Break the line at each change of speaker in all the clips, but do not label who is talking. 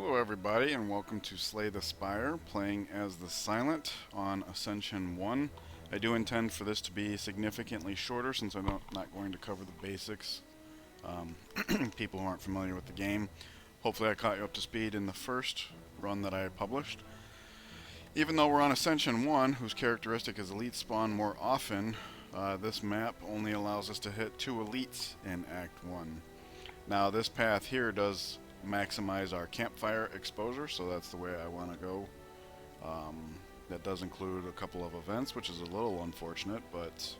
Hello everybody and welcome to Slay the Spire, playing as the Silent on Ascension 1. I do intend for this to be significantly shorter since I'm not going to cover the basics. People who aren't familiar with the game. Hopefully I caught you up to speed in the first run that I published. Even though we're on Ascension 1, whose characteristic is elite spawn more often, this map only allows us to hit 2 elites in Act 1. Now this path here does maximize our campfire exposure, so that's the way I want to go. That does include a couple of events, which is a little unfortunate, but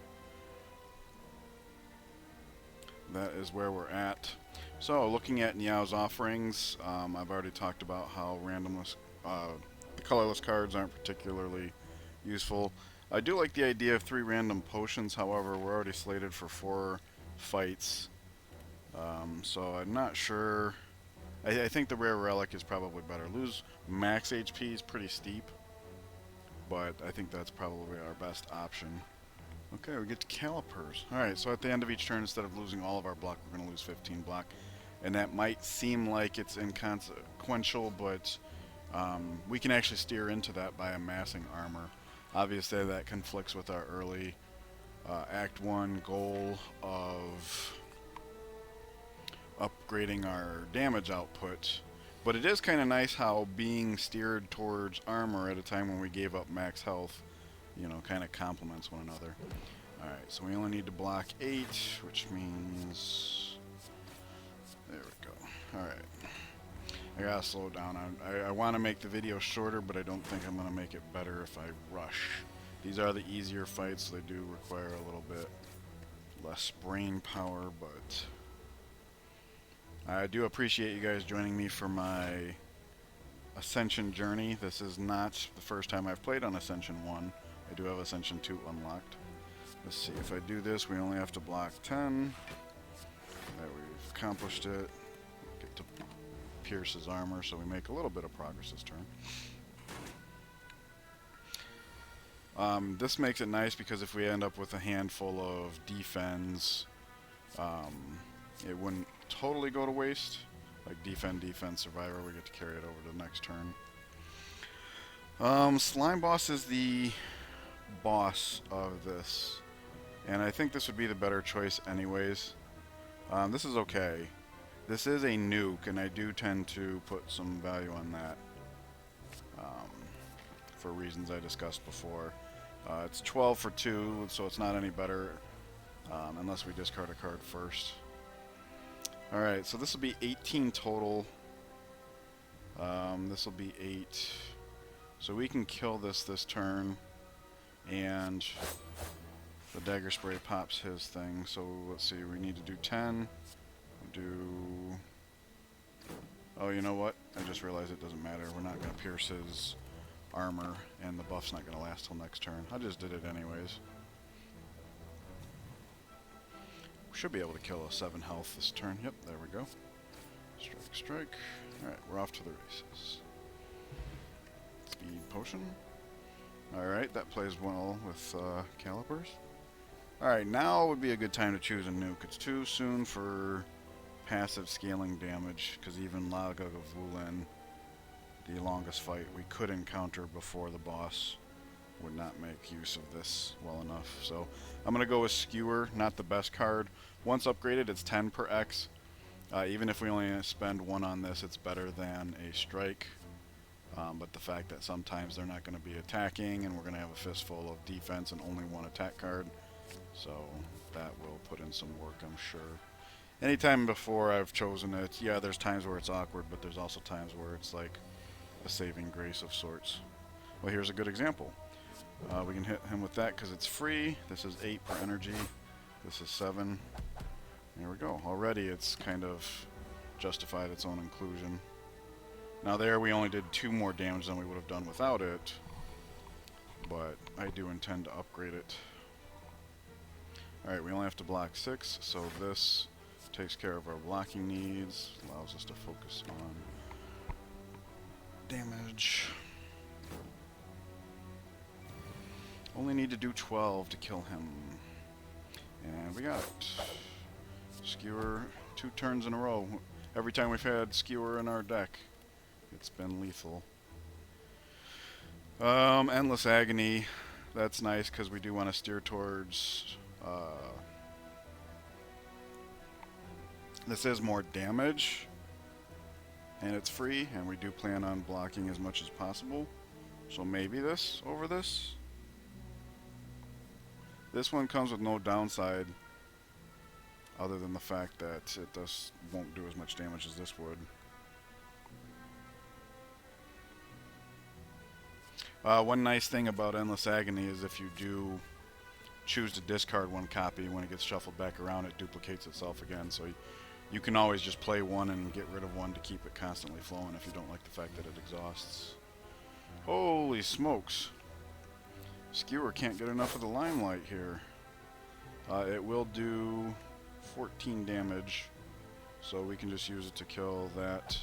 that is where we're at. So looking at Niao's offerings, I've already talked about how the colorless cards aren't particularly useful. I do like the idea of 3 random potions, however we're already slated for 4 fights, so I'm not sure. I think the rare relic is probably better. Lose max HP is pretty steep, but I think that's probably our best option. Okay, we get to Calipers. Alright, so at the end of each turn, instead of losing all of our block, we're going to lose 15 block. And that might seem like it's inconsequential, but we can actually steer into that by amassing armor. Obviously, that conflicts with our early Act 1 goal of upgrading our damage output, but it is kind of nice how being steered towards armor at a time when we gave up max health, you know, kind of complements one another. Alright, so we only need to block 8, which means... there we go. Alright. I gotta slow down. I want to make the video shorter, but I don't think I'm going to make it better if I rush. These are the easier fights, so they do require a little bit less brain power, but... I do appreciate you guys joining me for my Ascension journey. This is not the first time I've played on Ascension 1. I do have Ascension 2 unlocked. Let's see, if I do this, we only have to block 10. There, we've accomplished it. Get to pierce his armor, so we make a little bit of progress this turn. This makes it nice because if we end up with a handful of defense, it wouldn't totally go to waste. Like defend, survivor, we get to carry it over to the next turn. Slime Boss is the boss of this, and I think this would be the better choice anyways. This is okay. This is a nuke, and I do tend to put some value on that for reasons I discussed before. It's 12 for 2, so it's not any better unless we discard a card first. Alright, so this will be 18 total. This will be 8. So we can kill this turn, and the dagger spray pops his thing. So let's see, we need to do 10. Oh, you know what? I just realized it doesn't matter. We're not going to pierce his armor, and the buff's not going to last till next turn. I just did it anyways. Should be able to kill a 7 health this turn. Yep, there we go. Strike. Alright, we're off to the races. Speed potion. Alright, that plays well with Calipers. Alright, now would be a good time to choose a nuke. It's too soon for passive scaling damage, because even Laga of Wulin, the longest fight we could encounter before the boss, would not make use of this well enough. So I'm going to go with Skewer, not the best card. Once upgraded, it's 10 per X. Even if we only spend 1 on this, it's better than a strike. But the fact that sometimes they're not going to be attacking, and we're going to have a fistful of defense and only 1 attack card. So that will put in some work, I'm sure. Anytime before I've chosen it, yeah, there's times where it's awkward, but there's also times where it's like a saving grace of sorts. Well, here's a good example. We can hit him with that because it's free. This is 8 per energy. This is 7. There we go. Already it's kind of justified its own inclusion. Now there we only did 2 more damage than we would have done without it, but I do intend to upgrade it. Alright, we only have to block 6, so this takes care of our blocking needs, allows us to focus on damage. Only need to do 12 to kill him. And we got it. Skewer 2 turns in a row. Every time we've had Skewer in our deck, It's been lethal. Endless Agony. That's nice because we do want to steer towards... this is more damage, and it's free, and we do plan on blocking as much as possible. So maybe this over this. This one comes with no downside, other than the fact that it won't do as much damage as this would. One nice thing about Endless Agony is if you do choose to discard one copy, when it gets shuffled back around, it duplicates itself again. So you can always just play one and get rid of one to keep it constantly flowing if you don't like the fact that it exhausts. Holy smokes. Skewer can't get enough of the limelight here. It will do 14 damage, so we can just use it to kill that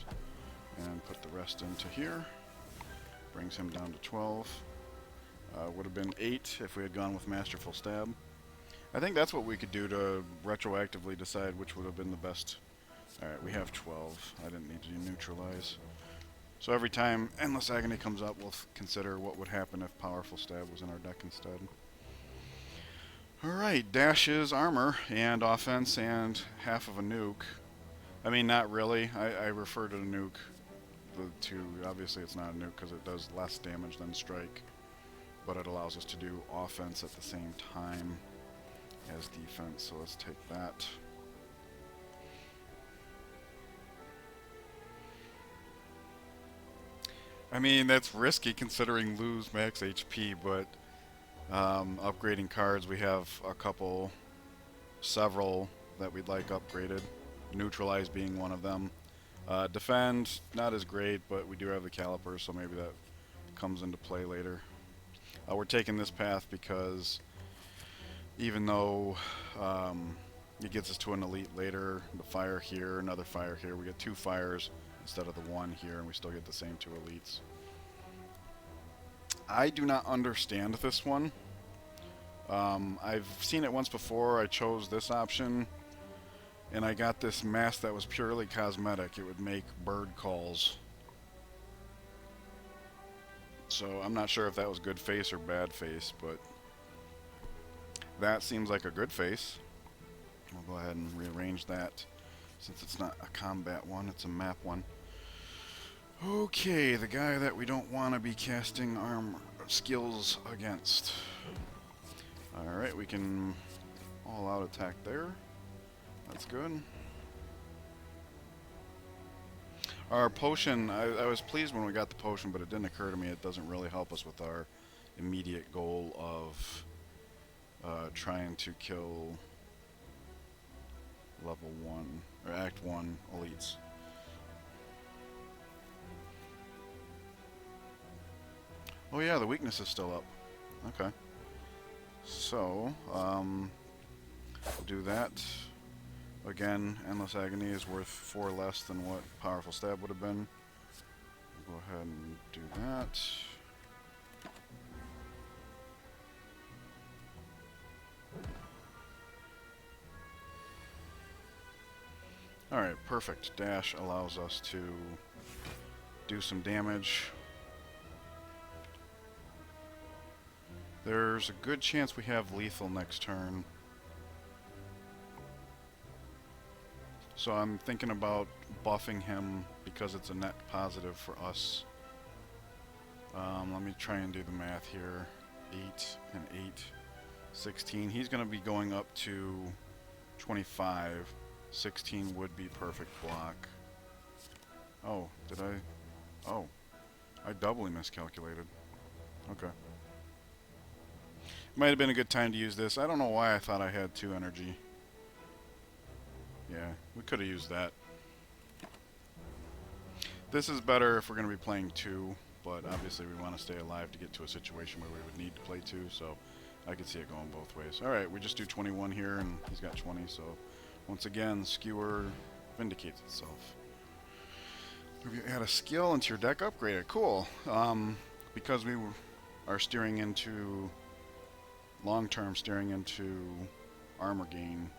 and put the rest into here. Brings him down to 12. Would have been 8 if we had gone with Masterful Stab. I think that's what we could do to retroactively decide which would have been the best. Alright, we have 12. I didn't need to neutralize. So every time Endless Agony comes up, we'll consider what would happen if Powerful Stab was in our deck instead. Alright, dash is armor and offense and half of a nuke. I mean, not really. I refer to the nuke to, obviously it's not a nuke because it does less damage than strike, but it allows us to do offense at the same time as defense, so let's take that. I mean, that's risky considering lose max HP, but upgrading cards, we have several that we'd like upgraded. Neutralize being one of them. Defend, not as great, but we do have the Calipers, so maybe that comes into play later. We're taking this path because even though it gets us to an elite later, the fire here, another fire here, we get 2 fires instead of the 1 here, and we still get the same 2 elites. I do not understand this one. I've seen it once before. I chose this option, and I got this mask that was purely cosmetic. It would make bird calls. So I'm not sure if that was good face or bad face, but that seems like a good face. We'll go ahead and rearrange that since it's not a combat one, it's a map one. Okay, the guy that we don't want to be casting armor skills against. Alright, we can all out attack there. That's good. Our potion, I was pleased when we got the potion, but it didn't occur to me it doesn't really help us with our immediate goal of trying to kill level 1, or Act 1 elites. Oh yeah, the weakness is still up. Okay. So, we'll do that. Again, Endless Agony is worth 4 less than what Powerful Stab would have been. We'll go ahead and do that. Alright, perfect. Dash allows us to do some damage. There's a good chance we have lethal next turn. So I'm thinking about buffing him because it's a net positive for us. Let me try and do the math here. 8 and 8, 16. He's going to be going up to 25. 16 would be perfect block. Oh, did I? Oh, I doubly miscalculated. Okay. Might have been a good time to use this. I don't know why I thought I had 2 energy. Yeah, we could have used that. This is better if we're going to be playing 2, but obviously we want to stay alive to get to a situation where we would need to play 2, so I could see it going both ways. Alright, we just do 21 here, and he's got 20, so once again, Skewer vindicates itself. If you add a skill into your deck, upgrade it. Cool. Because we are steering into long-term, steering into armor gain.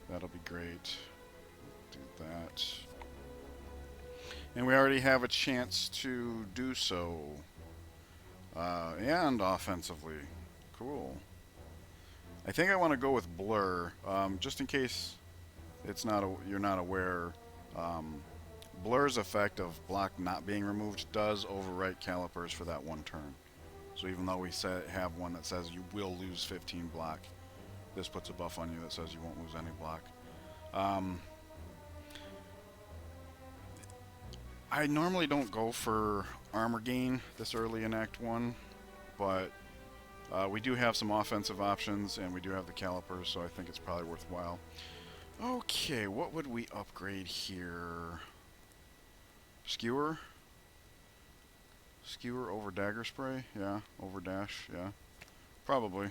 That'll be great. Do that. And we already have a chance to do so. And offensively. Cool. I think I want to go with Blur, just in case you're not aware. Um, Blur's effect of block not being removed does overwrite Calipers for that one turn. So even though we have one that says you will lose 15 block, this puts a buff on you that says you won't lose any block. I normally don't go for armor gain this early in Act 1, but we do have some offensive options, and we do have the Calipers, so I think it's probably worthwhile. Okay, what would we upgrade here? Skewer? Skewer over Dagger Spray? Yeah. Over Dash? Yeah. Probably.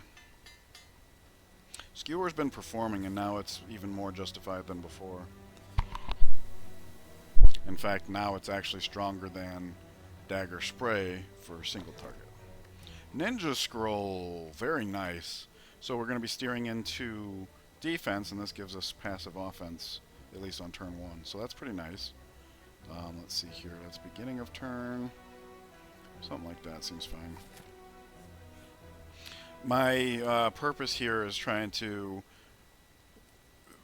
Skewer's been performing, and now it's even more justified than before. In fact, now it's actually stronger than Dagger Spray for single target. Ninja Scroll, very nice. So we're going to be steering into defense, and this gives us passive offense, at least on turn 1. So that's pretty nice. Let's see here, that's beginning of turn. Something like that seems fine. My purpose here is trying to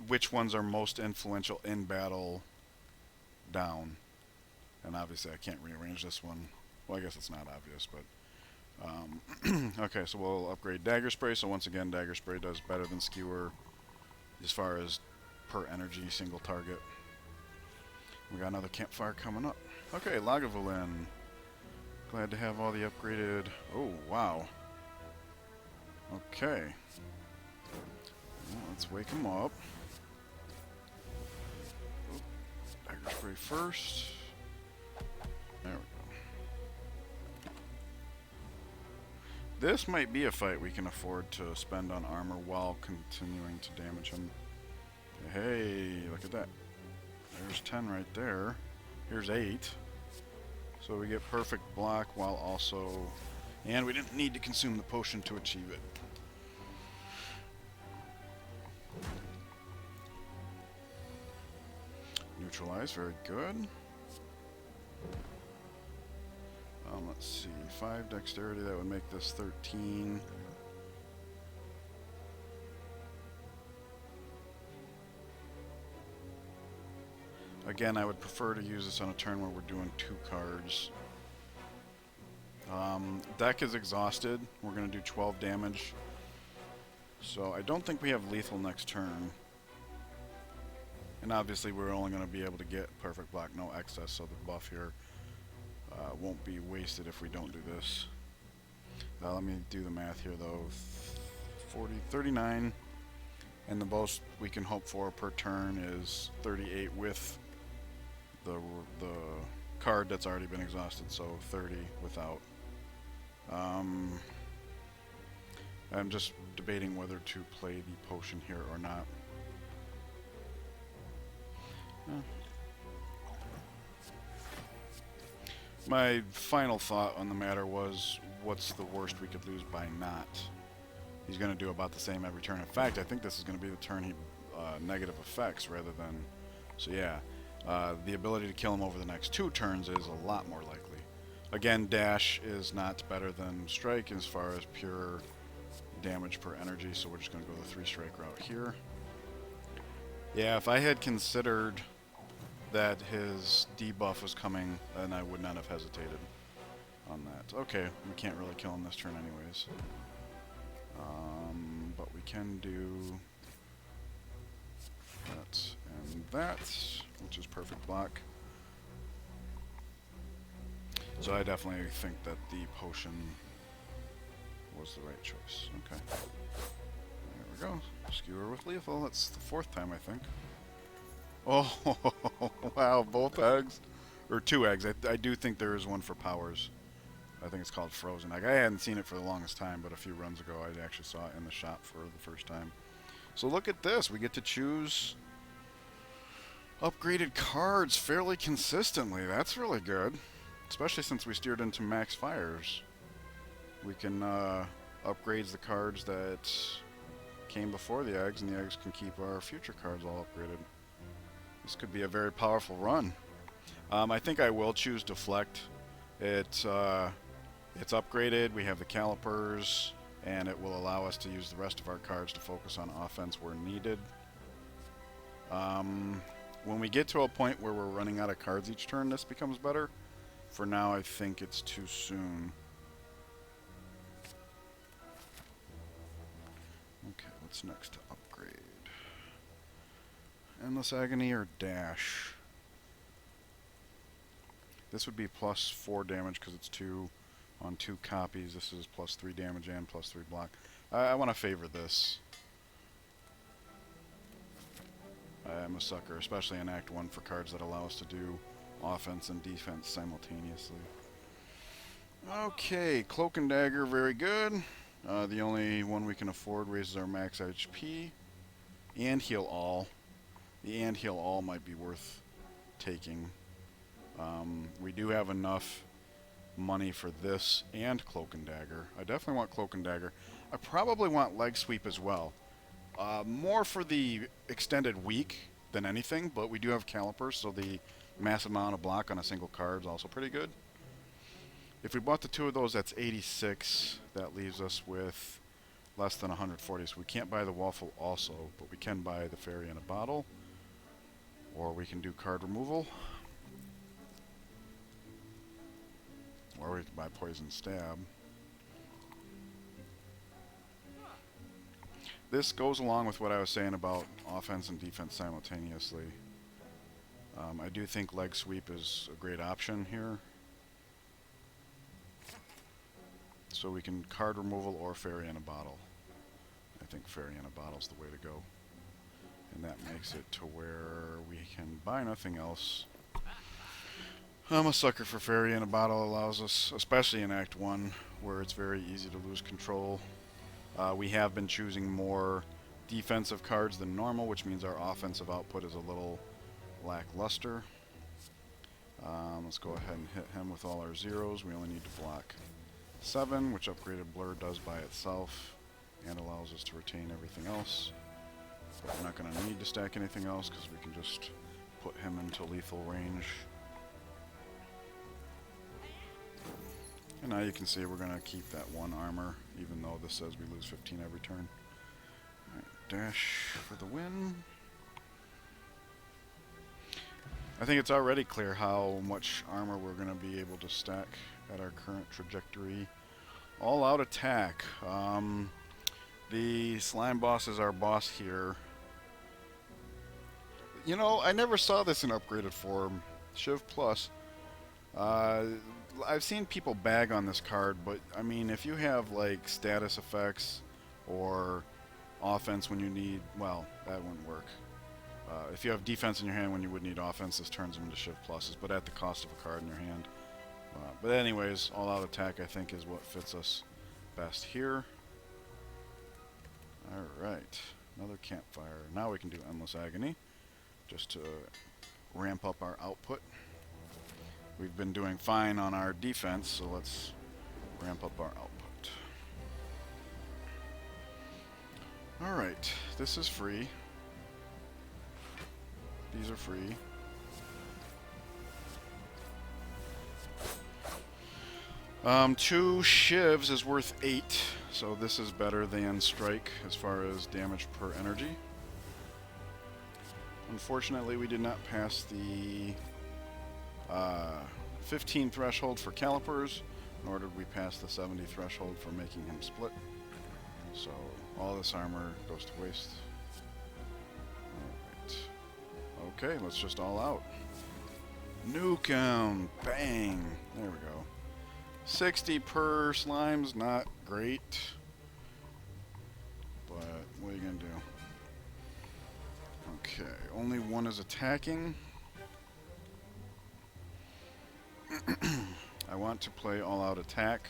which ones are most influential in battle down. And obviously I can't rearrange this one. Well, I guess it's not obvious, but okay, so we'll upgrade Dagger Spray. So once again, Dagger Spray does better than Skewer as far as per energy single target. We got another campfire coming up. Okay, Lagavulin. Glad to have all the upgraded... Oh, wow. Okay. Well, let's wake him up. Oh, Dagger Spray first. There we go. This might be a fight we can afford to spend on armor while continuing to damage him. Hey, look at that. There's 10 right there. Here's 8. So we get perfect block while also... And we didn't need to consume the potion to achieve it. Neutralize, very good. Let's see, 5 dexterity, that would make this 13. Again, I would prefer to use this on a turn where we're doing 2 cards. Deck is exhausted. We're going to do 12 damage. So I don't think we have lethal next turn. And obviously we're only going to be able to get perfect block, no excess, so the buff here won't be wasted if we don't do this. Let me do the math here though. 39, and the most we can hope for per turn is 38 with the card that's already been exhausted, so 30 without. I'm just debating whether to play the potion here or not. My final thought on the matter was, what's the worst we could lose by not? He's going to do about the same every turn. In fact, I think this is going to be the turn he negative effects rather than... So yeah, the ability to kill him over the next 2 turns is a lot more likely. Again, dash is not better than strike as far as pure damage per energy, so we're just going to go the 3-strike route here. Yeah, if I had considered that his debuff was coming, then I would not have hesitated on that. Okay, we can't really kill him this turn anyways. But we can do that and that, which is perfect block. So I definitely think that the potion was the right choice. Okay. There we go. Skewer with lethal. That's the 4th time, I think. Oh, wow, both eggs. Or 2 eggs. I do think there is one for powers. I think it's called Frozen Egg. I hadn't seen it for the longest time, but a few runs ago I actually saw it in the shop for the first time. So look at this. We get to choose upgraded cards fairly consistently. That's really good. Especially since we steered into max fires. We can upgrade the cards that came before the eggs, and the eggs can keep our future cards all upgraded. This could be a very powerful run. I think I will choose Deflect. It's upgraded. We have the Calipers, and it will allow us to use the rest of our cards to focus on offense where needed. When we get to a point where we're running out of cards each turn, this becomes better. For now, I think it's too soon. Okay, what's next to upgrade? Endless Agony or Dash? This would be plus 4 damage because it's 2 on 2 copies. This is plus 3 damage and plus 3 block. I want to favor this. I'm a sucker, especially in Act 1 for cards that allow us to do offense and defense simultaneously. Okay, Cloak and Dagger, very good. The only one we can afford raises our max HP. And Heal All. The and Heal All might be worth taking. We do have enough money for this and Cloak and Dagger. I definitely want Cloak and Dagger. I probably want Leg Sweep as well. More for the extended week than anything, but we do have Calipers, so the massive amount of block on a single card is also pretty good. If we bought the 2 of those, that's 86. That leaves us with less than 140, so we can't buy the Waffle also, but we can buy the Fairy in a Bottle, or we can do card removal, or we can buy Poison Stab. This goes along with what I was saying about offense and defense simultaneously. I do think Leg Sweep is a great option here. So we can card removal or Fairy in a Bottle. I think Fairy in a Bottle is the way to go. And that makes it to where we can buy nothing else. I'm a sucker for Fairy in a Bottle. Allows us, especially in Act 1, where it's very easy to lose control. We have been choosing more defensive cards than normal, which means our offensive output is a little lackluster. Let's go ahead and hit him with all our zeros. We only need to block 7, which Upgraded Blur does by itself and allows us to retain everything else. But we're not going to need to stack anything else because we can just put him into lethal range. And now you can see we're going to keep that 1 armor, even though this says we lose 15 every turn. Alright, Dash for the win. I think it's already clear how much armor we're going to be able to stack at our current trajectory. All out attack. The slime boss is our boss here. You know, I never saw this in upgraded form. Shiv Plus. I've seen people bag on this card, but I mean, if you have like status effects or offense when you need, well, that wouldn't work. If you have defense in your hand when you would need offense, this turns them into Shiv Pluses, but at the cost of a card in your hand. But anyways, all-out attack I think is what fits us best here. Alright, another campfire. Now we can do Endless Agony, just to ramp up our output. We've been doing fine on our defense, so let's ramp up our output. Alright, this is free. These are free. Two Shivs is worth 8, so this is better than Strike as far as damage per energy. Unfortunately, we did not pass the 15 threshold for Calipers, nor did we pass the 70 threshold for making him split. So all this armor goes to waste. Alright. Okay, let's just all out. Nuke him! Bang! There we go. 60 per slime's not great, but what are you gonna do? Okay, only 1 is attacking. I want to play all-out attack,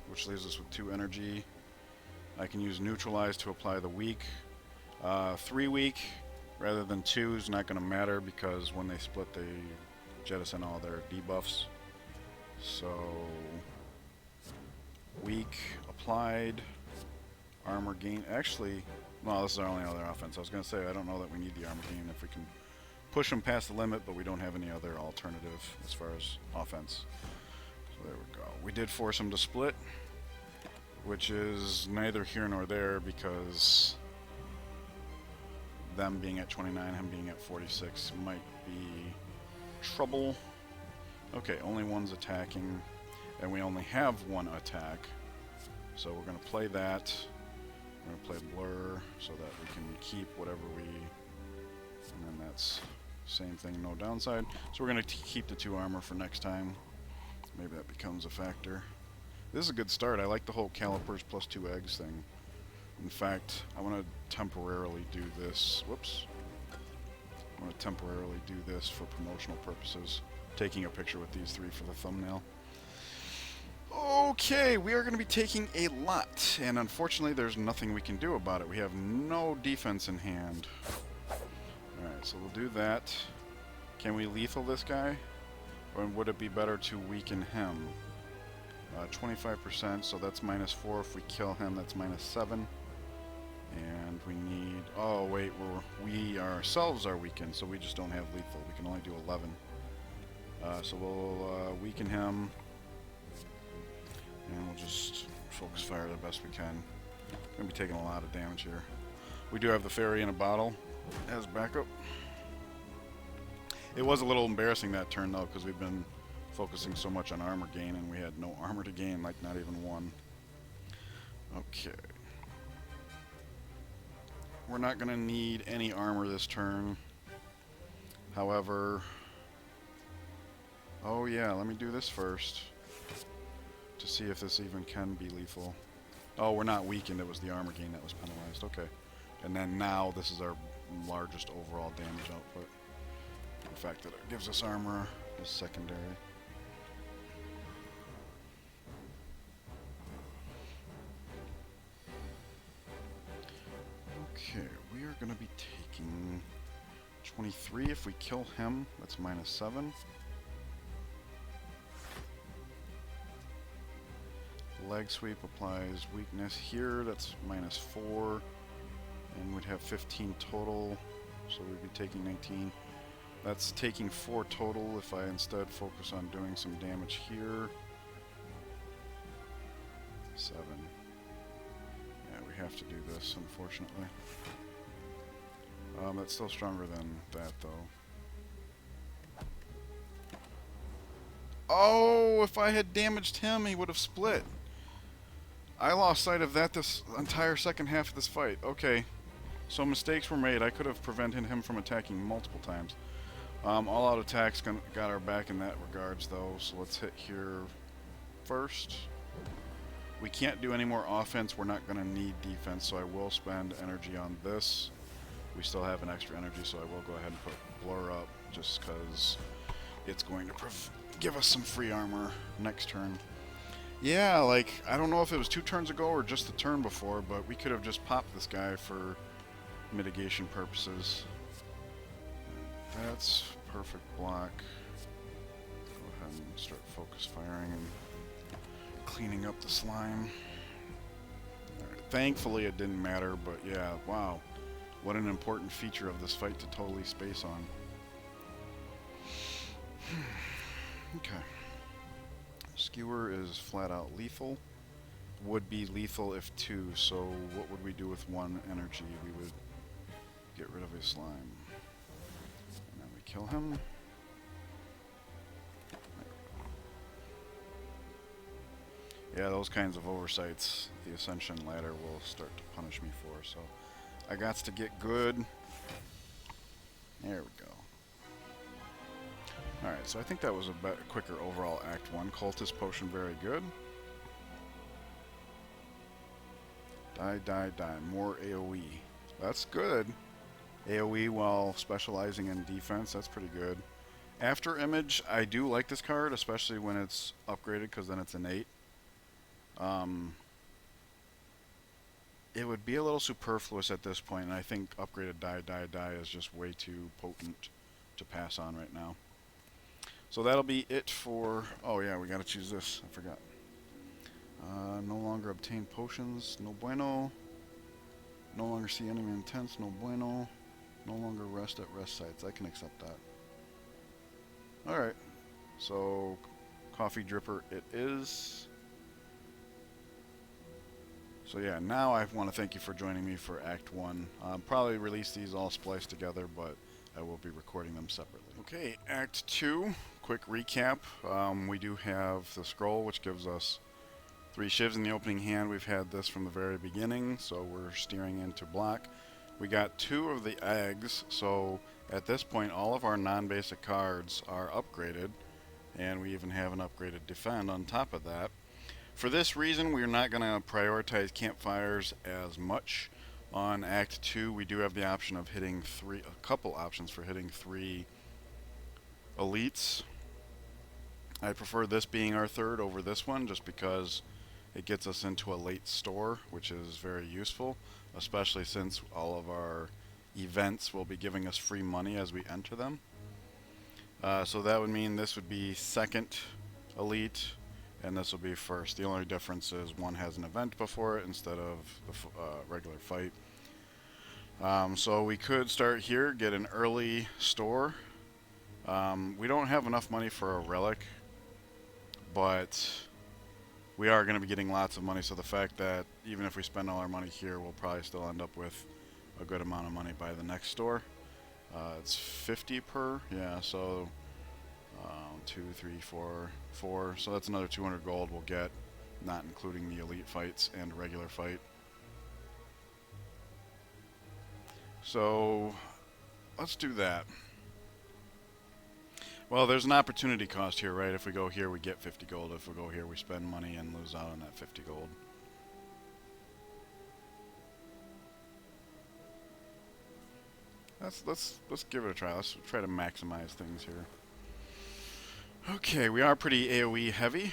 which leaves us with 2 energy. I can use Neutralize to apply the weak. 3 weak rather than 2 is not going to matter because when they split they jettison all their debuffs. So, weak, applied, armor gain. Actually, well, this is our only other offense. I was going to say I don't know that we need the armor gain if we can push them past the limit, but we don't have any other alternative as far as offense. So there we go. We did force them to split, which is neither here nor there because them being at 29, him being at 46 might be trouble. Okay, only one's attacking, and we only have one attack. So we're going to play that. We're going to play Blur so that we can keep whatever we... And then that's same thing, no downside. So we're going to keep the 2 armor for next time. Maybe that becomes a factor. This is a good start. I like the whole Calipers plus 2 eggs thing. In fact, I want to temporarily do this. Whoops. I want to temporarily do this for promotional purposes. Taking a picture with these 3 for the thumbnail. Okay, we are going to be taking a lot, and unfortunately there's nothing we can do about it. We have no defense in hand. Alright, so we'll do that. Can we lethal this guy? Or would it be better to weaken him? 25%, so that's -4. If we kill him, that's -7. And we need... Oh, wait, we ourselves are weakened, so we just don't have lethal. We can only do 11. So we'll weaken him. And we'll just focus fire the best we can. We're going to be taking a lot of damage here. We do have the fairy in a bottle as backup. It was a little embarrassing that turn though, because we've been focusing so much on armor gain and we had no armor to gain, like not even one. Okay. We're not going to need any armor this turn. However... Oh yeah, let me do this first. To see if this even can be lethal. Oh, we're not weakened, it was the armor gain that was penalized. Okay. And then now this is our largest overall damage output. The fact that it gives us armor is secondary. Okay, we are going to be taking 23. If we kill him, that's -7. Leg sweep applies weakness here, that's -4. And we'd have 15 total, so we'd be taking 19. That's taking 4 total if I instead focus on doing some damage here. 7. Yeah, we have to do this, unfortunately. That's still stronger than that, though. Oh, if I had damaged him, he would have split. I lost sight of that this entire second half of this fight. Okay, so mistakes were made. I could have prevented him from attacking multiple times. All-out attacks got our back in that regards, though, so let's hit here first. We can't do any more offense. We're not going to need defense, so I will spend energy on this. We still have an extra energy, so I will go ahead and put Blur up, just because it's going to give us some free armor next turn. Yeah, like, I don't know if it was 2 turns ago or just the turn before, but we could have just popped this guy for mitigation purposes. That's perfect block. Go ahead and start focus firing and cleaning up the slime. Right, thankfully it didn't matter, but yeah, wow. What an important feature of this fight to totally space on. Okay. Skewer is flat out lethal. Would be lethal if 2, so what would we do with 1 energy? We would get rid of his slime. And then we kill him. Yeah, those kinds of oversights the Ascension ladder will start to punish me for, so I got to get good. There we go. Alright, so I think that was a quicker overall Act 1. Cultist Potion, very good. Die, die, die. More AoE. That's good. AoE while specializing in defense, that's pretty good. After Image, I do like this card, especially when it's upgraded, because then it's innate. It would be a little superfluous at this point, and I think upgraded Die, Die, Die is just way too potent to pass on right now. So that'll be it for... Oh yeah, we gotta choose this. I forgot. No longer obtain potions. No bueno. No longer see enemy intense. No bueno. No longer rest at rest sites. I can accept that. Alright. So, coffee dripper it is. So yeah, now I want to thank you for joining me for Act 1. Probably release these all spliced together, but I will be recording them separately. Okay, Act 2, quick recap. We do have the scroll, which gives us 3 shivs in the opening hand. We've had this from the very beginning, so we're steering into black. We got 2 of the eggs, so at this point all of our non-basic cards are upgraded, and we even have an upgraded defend on top of that. For this reason, we're not going to prioritize campfires as much. On Act 2, we do have the option of hitting a couple options for hitting 3 elites. I prefer this being our third over this one, just because it gets us into a late store, which is very useful, especially since all of our events will be giving us free money as we enter them. So that would mean this would be second elite, and this will be first. The only difference is one has an event before it instead of the regular fight. So we could start here, get an early store. We don't have enough money for a relic, but we are going to be getting lots of money, so the fact that even if we spend all our money here, we'll probably still end up with a good amount of money by the next store. It's 50 per, yeah, so 2, 3, 4, so that's another 200 gold we'll get, not including the elite fights and regular fight. So let's do that. Well, there's an opportunity cost here, right? If we go here, we get 50 gold. If we go here, we spend money and lose out on that 50 gold. Let's give it a try. Let's try to maximize things here. Okay, we are pretty AoE heavy.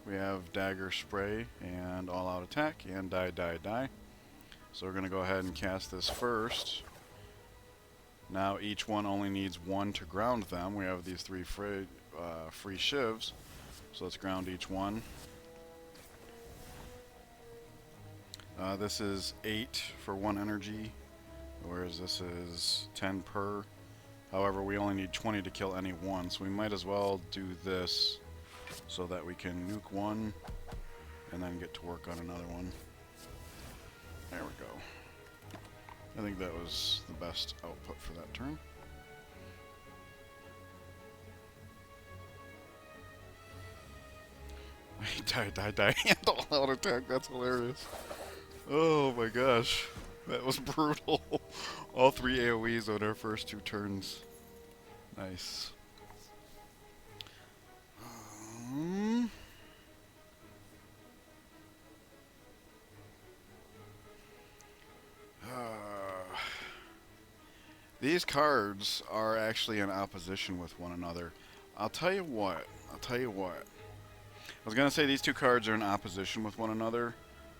We have dagger spray and all out attack and die, die, die. So we're going to go ahead and cast this first. Now each one only needs 1 to ground them. We have these 3 free shivs. So let's ground each one. This is 8 for 1 energy, whereas this is 10 per. However, we only need 20 to kill any one, so we might as well do this so that we can nuke one and then get to work on another one. There we go. I think that was the best output for that turn. Die, handle out attack, that's hilarious. Oh my gosh, that was brutal. All 3 AoEs on our first 2 turns. Nice. These cards are actually in opposition with one another. I'll tell you what. I was going to say these 2 cards are in opposition with one another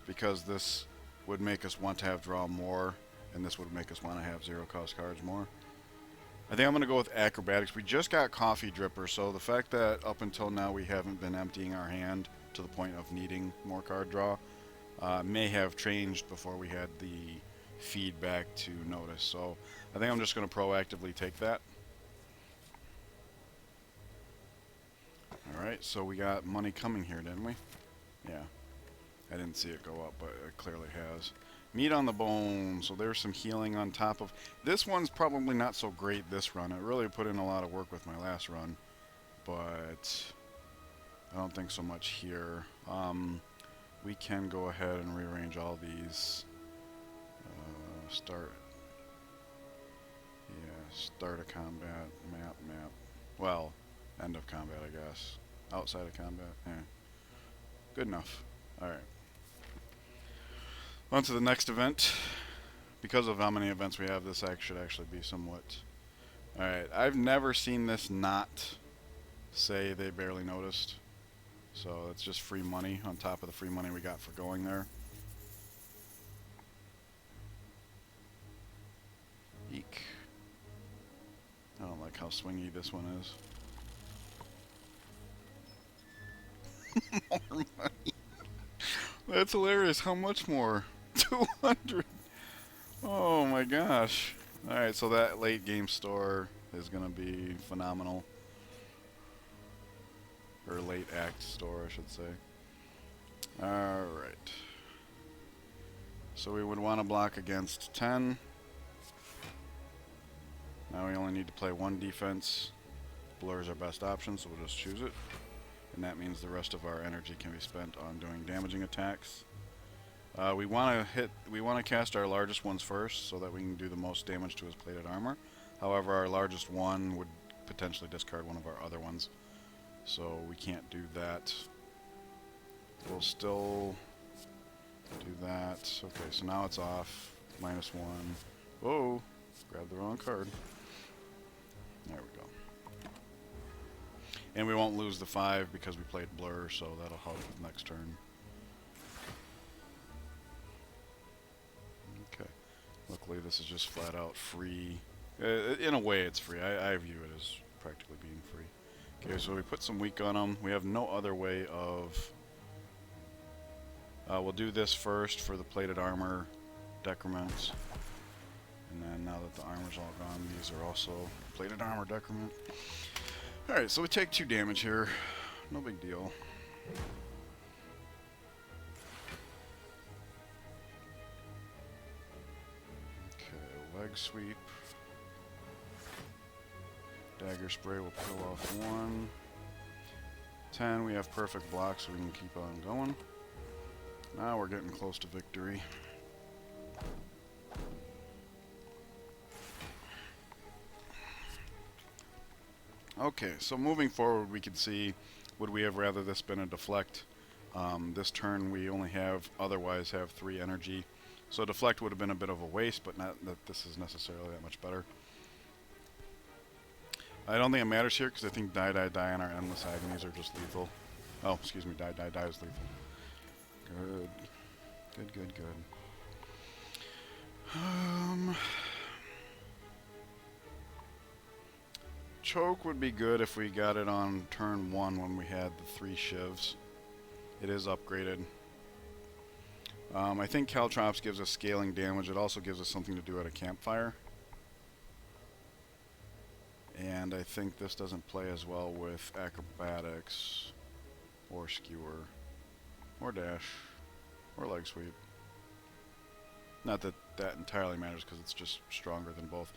because this would make us want to have draw more, and this would make us want to have 0 cost cards more. I think I'm going to go with acrobatics. We just got coffee dripper, so the fact that up until now we haven't been emptying our hand to the point of needing more card draw may have changed before we had the feedback to notice. So I think I'm just going to proactively take that. Alright, so we got money coming here, didn't we? Yeah. I didn't see it go up, but it clearly has. Meat on the bone, so there's some healing on top of... This one's probably not so great this run. It really put in a lot of work with my last run, but I don't think so much here. We can go ahead and rearrange all these. Start a combat, map. Well, end of combat, I guess. Outside of combat, yeah. Good enough. Alright. On to the next event. Because of how many events we have, this should actually be somewhat... Alright, I've never seen this not say they barely noticed. So it's just free money on top of the free money we got for going there. Eek. I don't like how swingy this one is. More money. That's hilarious. How much more? 200. Oh my gosh. Alright, so that late game store is going to be phenomenal. Or late act store, I should say. Alright. So we would want to block against 10. Now we only need to play one defense. Blur is our best option, so we'll just choose it. And that means the rest of our energy can be spent on doing damaging attacks. We want to cast our largest ones first, so that we can do the most damage to his plated armor. However, our largest one would potentially discard one of our other ones, so we can't do that. We'll still do that. Okay, so now it's off. -1. Whoa! Grabbed the wrong card. There we go. And we won't lose the 5 because we played Blur, so that'll help with next turn. Okay. Luckily, this is just flat out free. In a way, it's free. I view it as practically being free. Okay, so we put some weak on them. We have no other way of... we'll do this first for the plated armor decrements. And then now that the armor's all gone, these are also plated armor decrement. Alright, so we take 2 damage here. No big deal. Okay, leg sweep. Dagger spray will kill off 1. 10, we have perfect block, so we can keep on going. Now we're getting close to victory. Okay, so moving forward, we can see, would we have rather this been a deflect? This turn we only otherwise have 3 energy. So deflect would have been a bit of a waste, but not that this is necessarily that much better. I don't think it matters here, because I think die, die, die and our endless agonies are just lethal. Oh, excuse me, die, die, die is lethal. Good. Good, good, good. Choke would be good if we got it on turn 1 when we had the 3 shivs. It is upgraded. I think Caltrops gives us scaling damage. It also gives us something to do at a campfire. And I think this doesn't play as well with acrobatics, or skewer, or dash, or leg sweep. Not that that entirely matters because it's just stronger than both.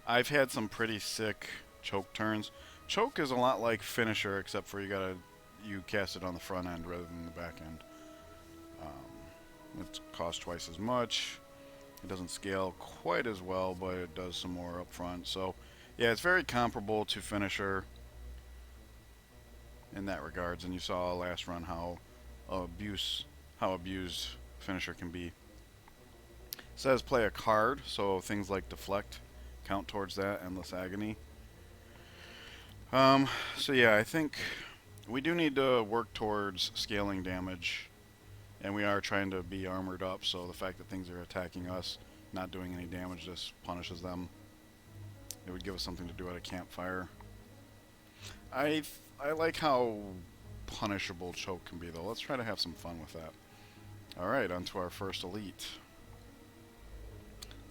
I've had some pretty sick choke turns. Choke is a lot like finisher, except for you cast it on the front end rather than the back end. It costs twice as much. It doesn't scale quite as well, but it does some more up front. So yeah, it's very comparable to finisher in that regards, and you saw last run how abused finisher can be. It says play a card, so things like deflect count towards that, endless agony. So yeah, I think we do need to work towards scaling damage, and we are trying to be armored up, so the fact that things are attacking us, not doing any damage, just punishes them. It would give us something to do at a campfire. I like how punishable choke can be, though. Let's try to have some fun with that. Alright, on to our first elite.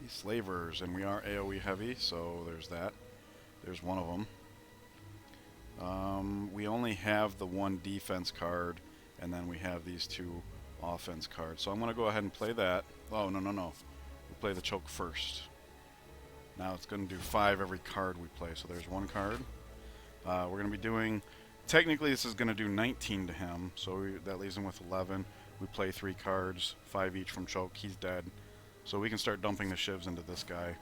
These slavers, and we are AoE heavy, so there's that. There's one of them. We only have the 1 defense card, and then we have these 2 offense cards. So I'm going to go ahead and play that. Oh, no, no, no. We'll play the choke first. Now it's going to do 5 every card we play. So there's 1 card. We're going to be doing... Technically, this is going to do 19 to him, so that leaves him with 11. We play 3 cards, 5 each from choke. He's dead. So we can start dumping the shivs into this guy.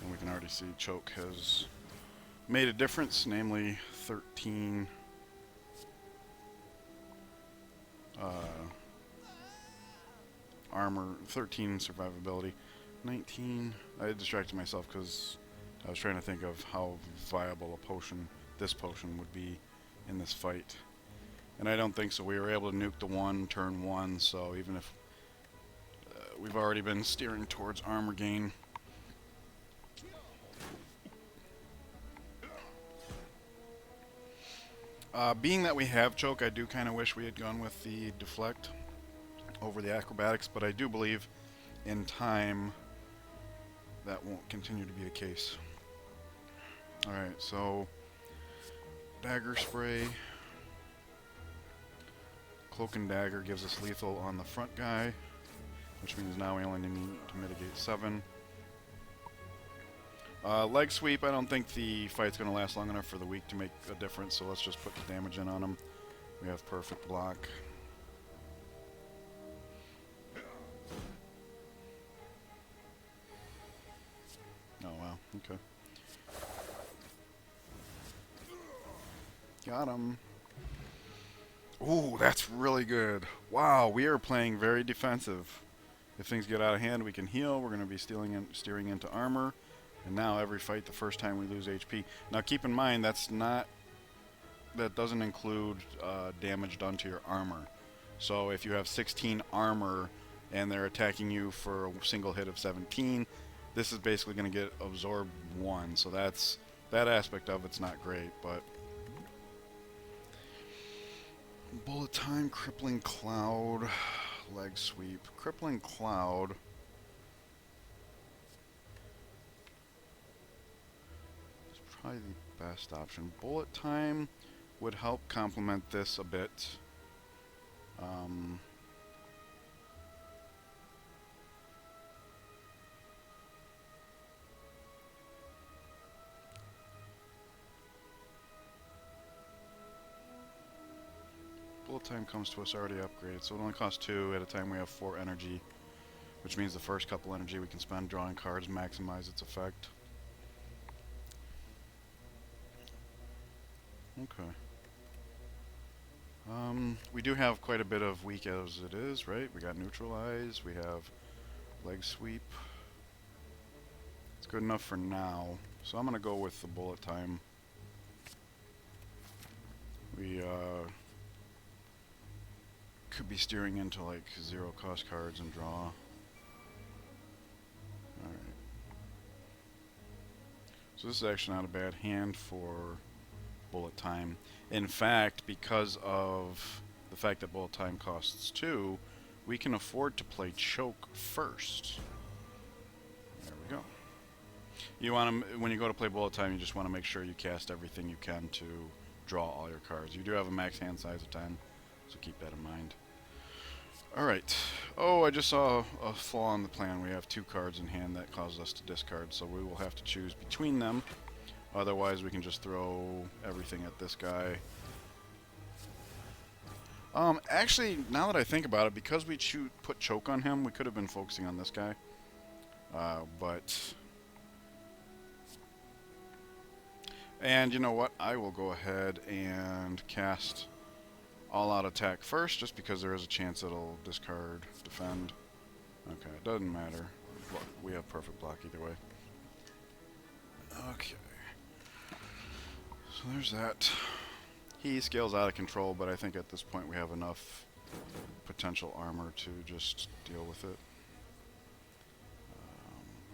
And we can already see choke has made a difference, namely 13 armor, 13 survivability, 19. I distracted myself because I was trying to think of how viable a potion, this potion, would be in this fight. And I don't think so. We were able to nuke the 1 turn 1, so even if we've already been steering towards armor gain. Being that we have choke, I do kind of wish we had gone with the deflect over the acrobatics, but I do believe in time that won't continue to be the case. Alright, so dagger spray. Cloak and dagger gives us lethal on the front guy, which means now we only need to mitigate 7. Leg sweep, I don't think the fight's going to last long enough for the week to make a difference, so let's just put the damage in on him. We have perfect block. Oh wow, okay. Got him. Ooh, that's really good. Wow, we are playing very defensive. If things get out of hand, we can heal. We're going to be steering into armor. And now every fight, the first time we lose HP. Now keep in mind, that doesn't include damage done to your armor. So if you have 16 armor and they're attacking you for a single hit of 17, this is basically going to get absorbed 1. So that aspect of it's not great, but bullet time, crippling cloud, leg sweep, crippling cloud. Probably the best option. Bullet time would help complement this a bit. Bullet time comes to us already upgraded, so it only costs 2 at a time we have 4 energy, which means the first couple energy we can spend drawing cards maximize its effect. Okay. We do have quite a bit of weak as it is, right? We got neutralize, we have leg sweep. It's good enough for now, so I'm gonna go with the bullet time. We could be steering into like 0 cost cards and draw. Alright. So this is actually not a bad hand for bullet time. In fact, because of the fact that bullet time costs 2, we can afford to play choke first. There we go. You want to, when you go to play bullet time, you just want to make sure you cast everything you can to draw all your cards. You do have a max hand size of 10, so keep that in mind. Alright. Oh, I just saw a flaw in the plan. We have 2 cards in hand that causes us to discard, so we will have to choose between them. Otherwise, we can just throw everything at this guy. Actually, now that I think about it, because we put choke on him, we could have been focusing on this guy. And you know what? I will go ahead and cast all-out attack first, just because there is a chance it'll discard, defend. Okay, it doesn't matter. Look, we have perfect block either way. Okay. So there's that. He scales out of control, but I think at this point we have enough potential armor to just deal with it.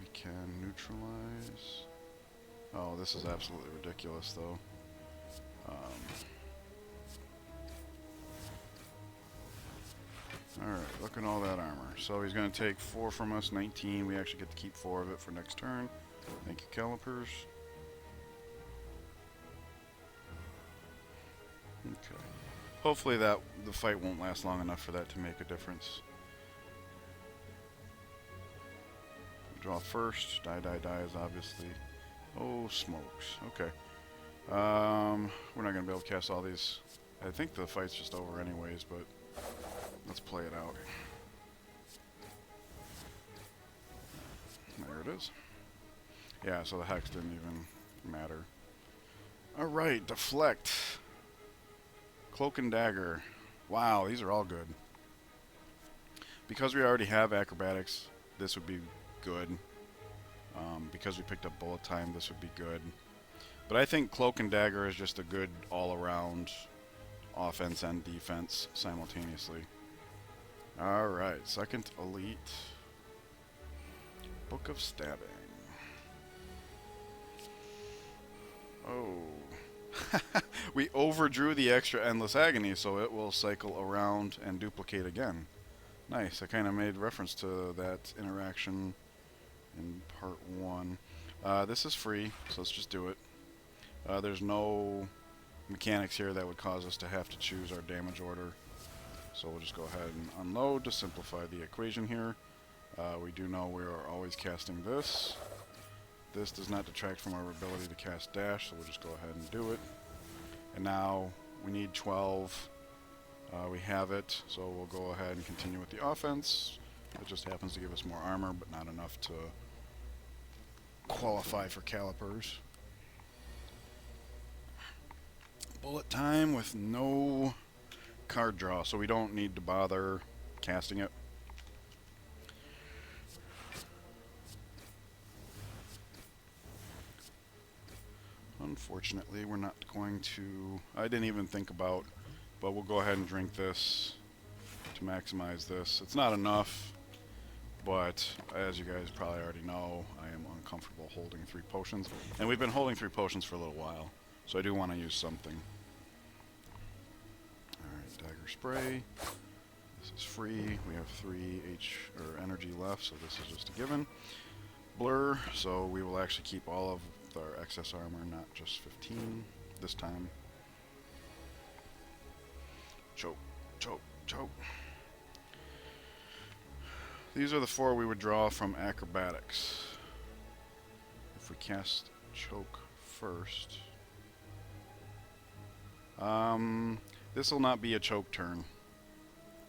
We can neutralize. Oh, this is absolutely ridiculous, though. Alright, look at all that armor. So he's going to take 4 from us, 19. We actually get to keep 4 of it for next turn. Thank you, Calipers. Okay. Hopefully the fight won't last long enough for that to make a difference. Draw first. Die, die, die is obviously... Oh, smokes. Okay. We're not going to be able to cast all these. I think the fight's just over anyways, but let's play it out. There it is. Yeah, so the hex didn't even matter. Alright, deflect. Cloak and dagger. Wow, these are all good. Because we already have acrobatics, this would be good. Because we picked up bullet time, this would be good. But I think cloak and dagger is just a good all-around offense and defense simultaneously. Alright, second elite. Book of Stabbing. Oh. We overdrew the extra Endless Agony, so it will cycle around and duplicate again. Nice, I kind of made reference to that interaction in part 1. This is free, so let's just do it. There's no mechanics here that would cause us to have to choose our damage order. So we'll just go ahead and unload to simplify the equation here. We do know we are always casting this. This does not detract from our ability to cast dash, so we'll just go ahead and do it. And now we need 12. We have it, so we'll go ahead and continue with the offense. It just happens to give us more armor, but not enough to qualify for Calipers. Bullet time with no card draw, so we don't need to bother casting it. Unfortunately, we're not going to... I didn't even think about, but we'll go ahead and drink this to maximize this. It's not enough, but as you guys probably already know, I am uncomfortable holding 3 potions. And we've been holding 3 potions for a little while, so I do want to use something. Alright, dagger spray. This is free. We have 3 energy left, so this is just a given. Blur, so we will actually keep all of our excess armor, not just 15 this time. Choke, choke, choke. These are the 4 we would draw from acrobatics. If we cast choke first. This will not be a choke turn,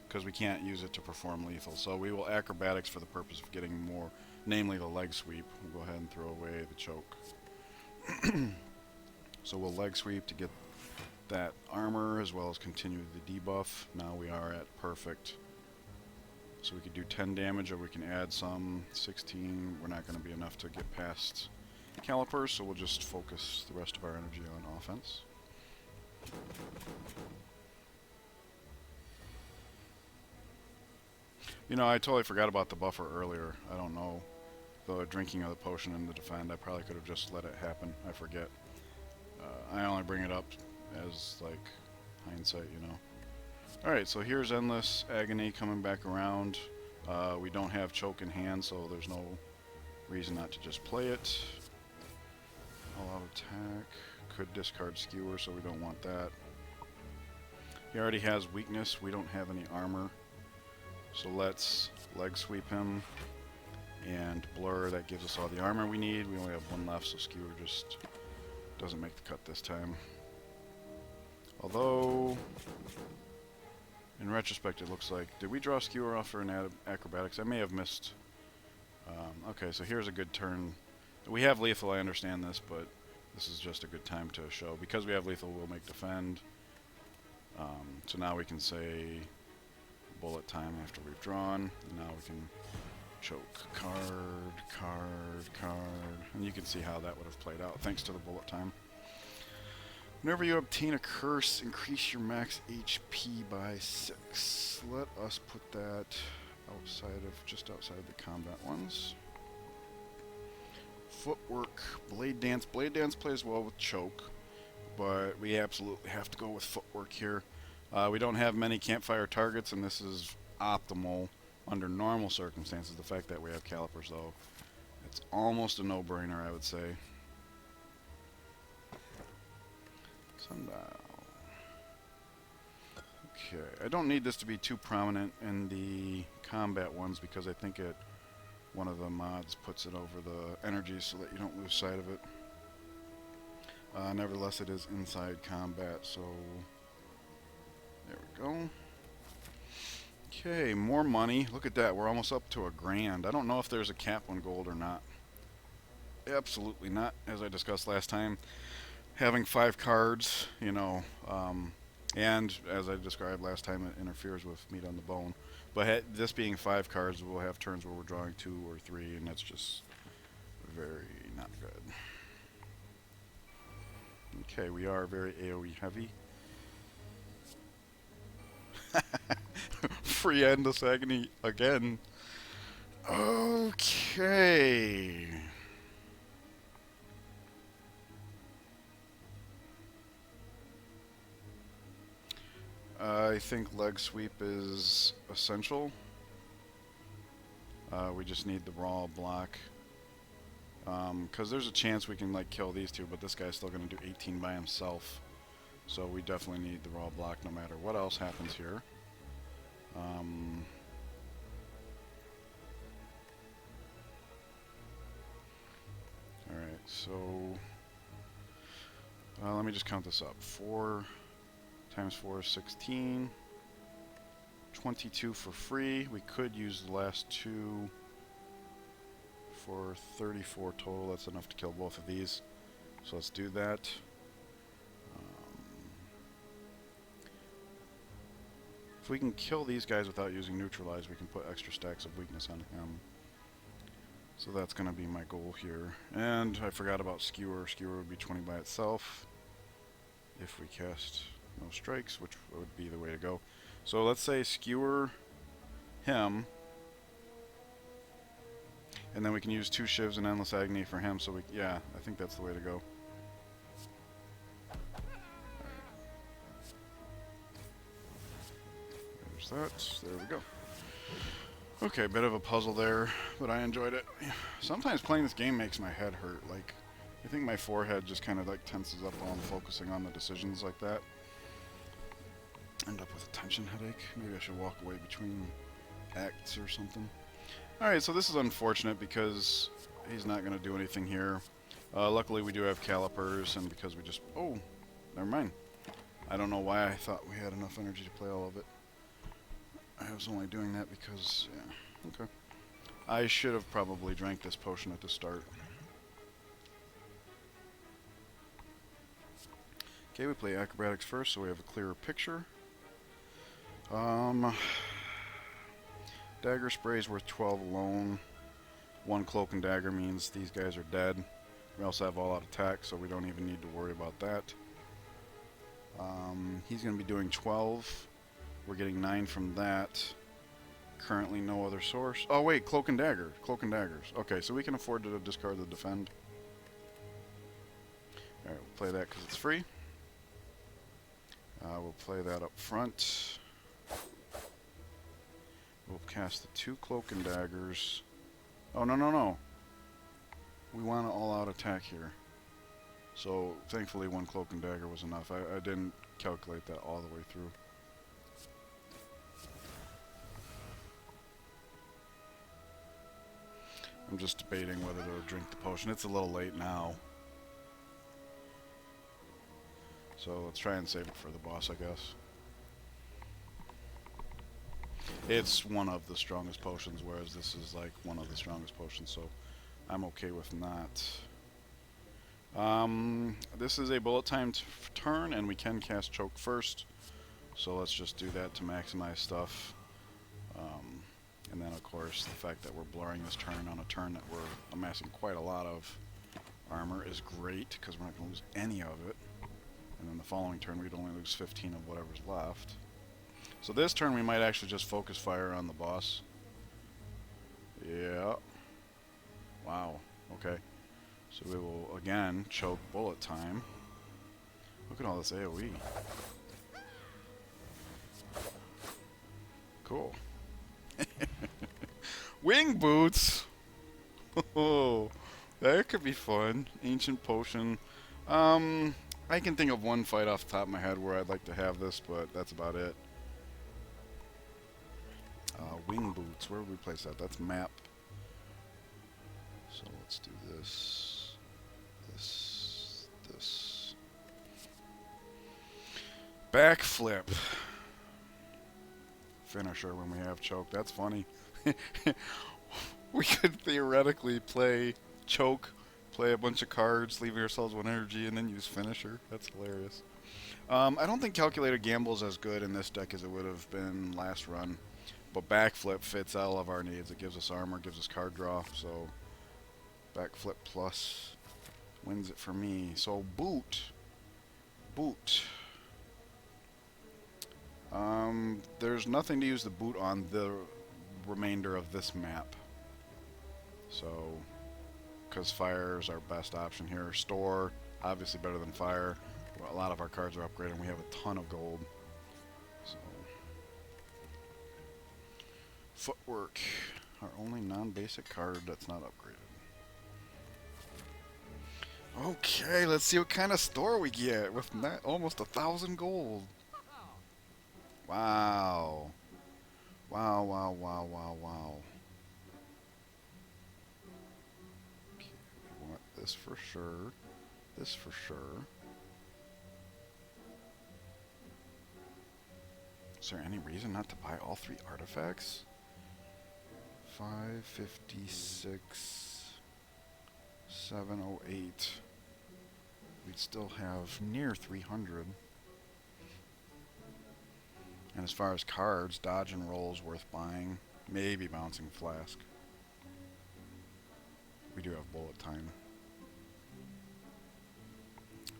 because we can't use it to perform lethal. So we will acrobatics for the purpose of getting more, namely the leg sweep. We'll go ahead and throw away the choke. So we'll leg sweep to get that armor as well as continue the debuff. Now we are at perfect. So we could do 10 damage or we can add some. 16, we're not going to be enough to get past Calipers, so we'll just focus the rest of our energy on offense. You know, I totally forgot about the buffer earlier. I don't know. The drinking of the potion and the defend, I probably could have just let it happen. I forget. I only bring it up as, like, hindsight, you know. Alright, so here's Endless Agony coming back around. We don't have choke in hand, so there's no reason not to just play it. All out attack. Could discard Skewer, so we don't want that. He already has weakness. We don't have any armor. So let's leg sweep him. And Blur, that gives us all the armor we need. We only have 1 left, so Skewer just doesn't make the cut this time. Although, in retrospect, it looks like... Did we draw Skewer off for an acrobatics? I may have missed. Okay, so here's a good turn. We have lethal, I understand this, but this is just a good time to show. Because we have lethal, we'll make defend. So now we can say bullet time after we've drawn. And now we can choke. Card, card, card. And you can see how that would have played out thanks to the bullet time. Whenever you obtain a curse, increase your max HP by 6. Let us put that just outside the combat ones. Footwork, Blade Dance. Blade Dance plays well with choke, but we absolutely have to go with footwork here. We don't have many campfire targets, and this is optimal under normal circumstances. The fact that we have Calipers, though, it's almost a no-brainer, I would say. Sundial. Okay, I don't need this to be too prominent in the combat ones because I think one of the mods puts it over the energy so that you don't lose sight of it. Nevertheless, it is inside combat, so there we go. Okay, more money. Look at that, we're almost up to $1,000. I don't know if there's a cap on gold or not. Absolutely not, as I discussed last time. Having 5 cards, you know, and as I described last time, it interferes with meat on the bone. But this being 5 cards, we'll have turns where we're drawing 2 or 3, and that's just very not good. Okay, we are very AoE heavy. Free Endless Agony again. Okay. I think leg sweep is essential. We just need the raw block. Because there's a chance we can like kill these two, but this guy's still going to do 18 by himself. So we definitely need the raw block no matter what else happens here. Alright, so let me just count this up. 4 times 4 is 16. 22 for free. We could use the last two for 34 total. That's enough to kill both of these. So let's do that. If we can kill these guys without using neutralize, we can put extra stacks of weakness on him. So that's going to be my goal here. And I forgot about skewer. Skewer would be 20 by itself if we cast no strikes, which would be the way to go. So let's say skewer him, and then we can use 2 shivs and endless agony for him. So yeah, I think that's the way to go. There's that. There we go. Okay, bit of a puzzle there, but I enjoyed it. Sometimes playing this game makes my head hurt. Like, I think my forehead just kind of like tenses up while I'm focusing on the decisions like that. End up with a tension headache. Maybe I should walk away between acts or something. Alright, so this is unfortunate because he's not going to do anything here. Luckily we do have Calipers, and because we just... Oh, never mind. I don't know why I thought we had enough energy to play all of it. I was only doing that because... yeah, okay. I should have probably drank this potion at the start. Okay, we play acrobatics first, so we have a clearer picture. Dagger spray is worth 12 alone. 1 cloak and dagger means these guys are dead. We also have all out attack, so we don't even need to worry about that. He's going to be doing 12. We're getting 9 from that. Currently no other source. Oh wait, cloak and dagger. Cloak and daggers. Okay, so we can afford to discard the defend. Alright, we'll play that because it's free. We'll play that up front. We'll cast the 2 cloak and daggers. Oh, no. We want an all-out attack here. So, thankfully 1 cloak and dagger was enough. I didn't calculate that all the way through. I'm just debating whether to drink the potion. It's a little late now. So let's try and save it for the boss, I guess. It's one of the strongest potions, whereas this is like one of the strongest potions, so I'm okay with not. This is a bullet timed turn, and we can cast choke first. So let's just do that to maximize stuff. And then, of course, the fact that we're blurring this turn on a turn that we're amassing quite a lot of armor is great, because we're not going to lose any of it. And then the following turn, we'd only lose 15 of whatever's left. So this turn, we might actually just focus fire on the boss. Yeah. Wow. Okay. So we will, again, choke bullet time. Look at all this AoE. Cool. Wing boots! Oh, that could be fun. Ancient potion. I can think of one fight off the top of my head where I'd like to have this, but that's about it. Wing boots. Where would we place that? That's map. So let's do this. This. Backflip. Finisher when we have choke. That's funny. We could theoretically play choke, play a bunch of cards, leave ourselves 1 energy, and then use finisher. That's hilarious. I don't think Calculated Gamble is as good in this deck as it would have been last run, but Backflip fits all of our needs. It gives us armor, gives us card draw, so Backflip plus wins it for me. So boot. There's nothing to use the boot on the remainder of this map. So, because fire is our best option here. Store, obviously better than fire. Well, a lot of our cards are upgraded and we have a ton of gold. So, footwork, our only non-basic card that's not upgraded. Okay, let's see what kind of store we get with almost 1,000 gold. Wow. Wow, wow, wow, wow, wow. Okay, we want this for sure. This for sure. Is there any reason not to buy all 3 artifacts? 556, 708. We'd still have near 300. And as far as cards, dodge and roll is worth buying. Maybe bouncing flask. We do have bullet time.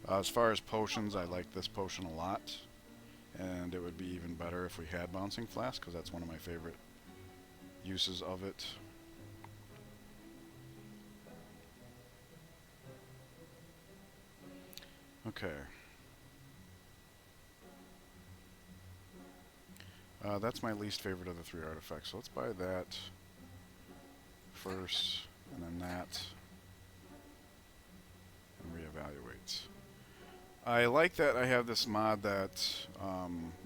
As far as potions, I like this potion a lot. And it would be even better if we had bouncing flask, because that's one of my favorite uses of it. Okay. That's my least favorite of the 3 artifacts, so let's buy that first, and then that, and reevaluate. I like that I have this mod that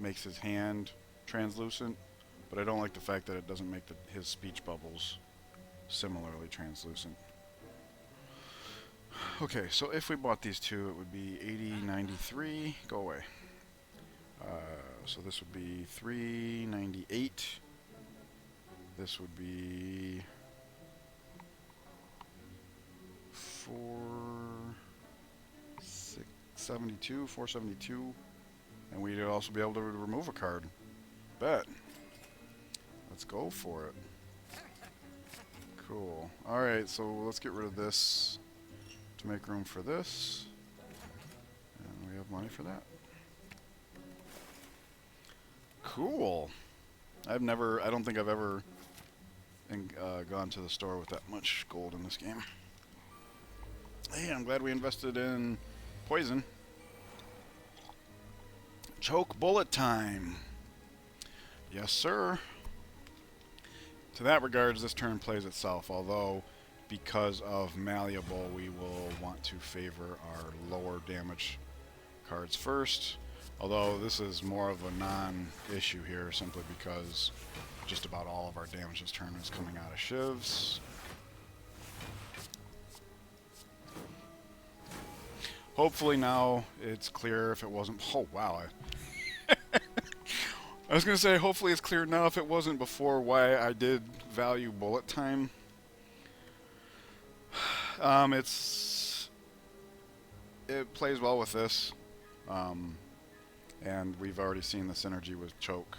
makes his hand translucent, but I don't like the fact that it doesn't make his speech bubbles similarly translucent. Okay, so if we bought these 2, it would be 80.93. Go away. So this would be 398. This would be 472, and we'd also be able to remove a card. Bet. Let's go for it. Cool. Alright, so let's get rid of this to make room for this. And we have money for that. Cool. I don't think I've ever gone to the store with that much gold in this game. Hey, I'm glad we invested in poison. Choke bullet time. Yes, sir. To that regards, this turn plays itself, although because of malleable, we will want to favor our lower damage cards first. Although this is more of a non-issue here, simply because just about all of our damage this turn is coming out of shivs. Hopefully now it's clear if it wasn't... Oh, wow. I was going to say, hopefully it's clear now if it wasn't before why I did value bullet time. It plays well with this. And we've already seen the synergy with choke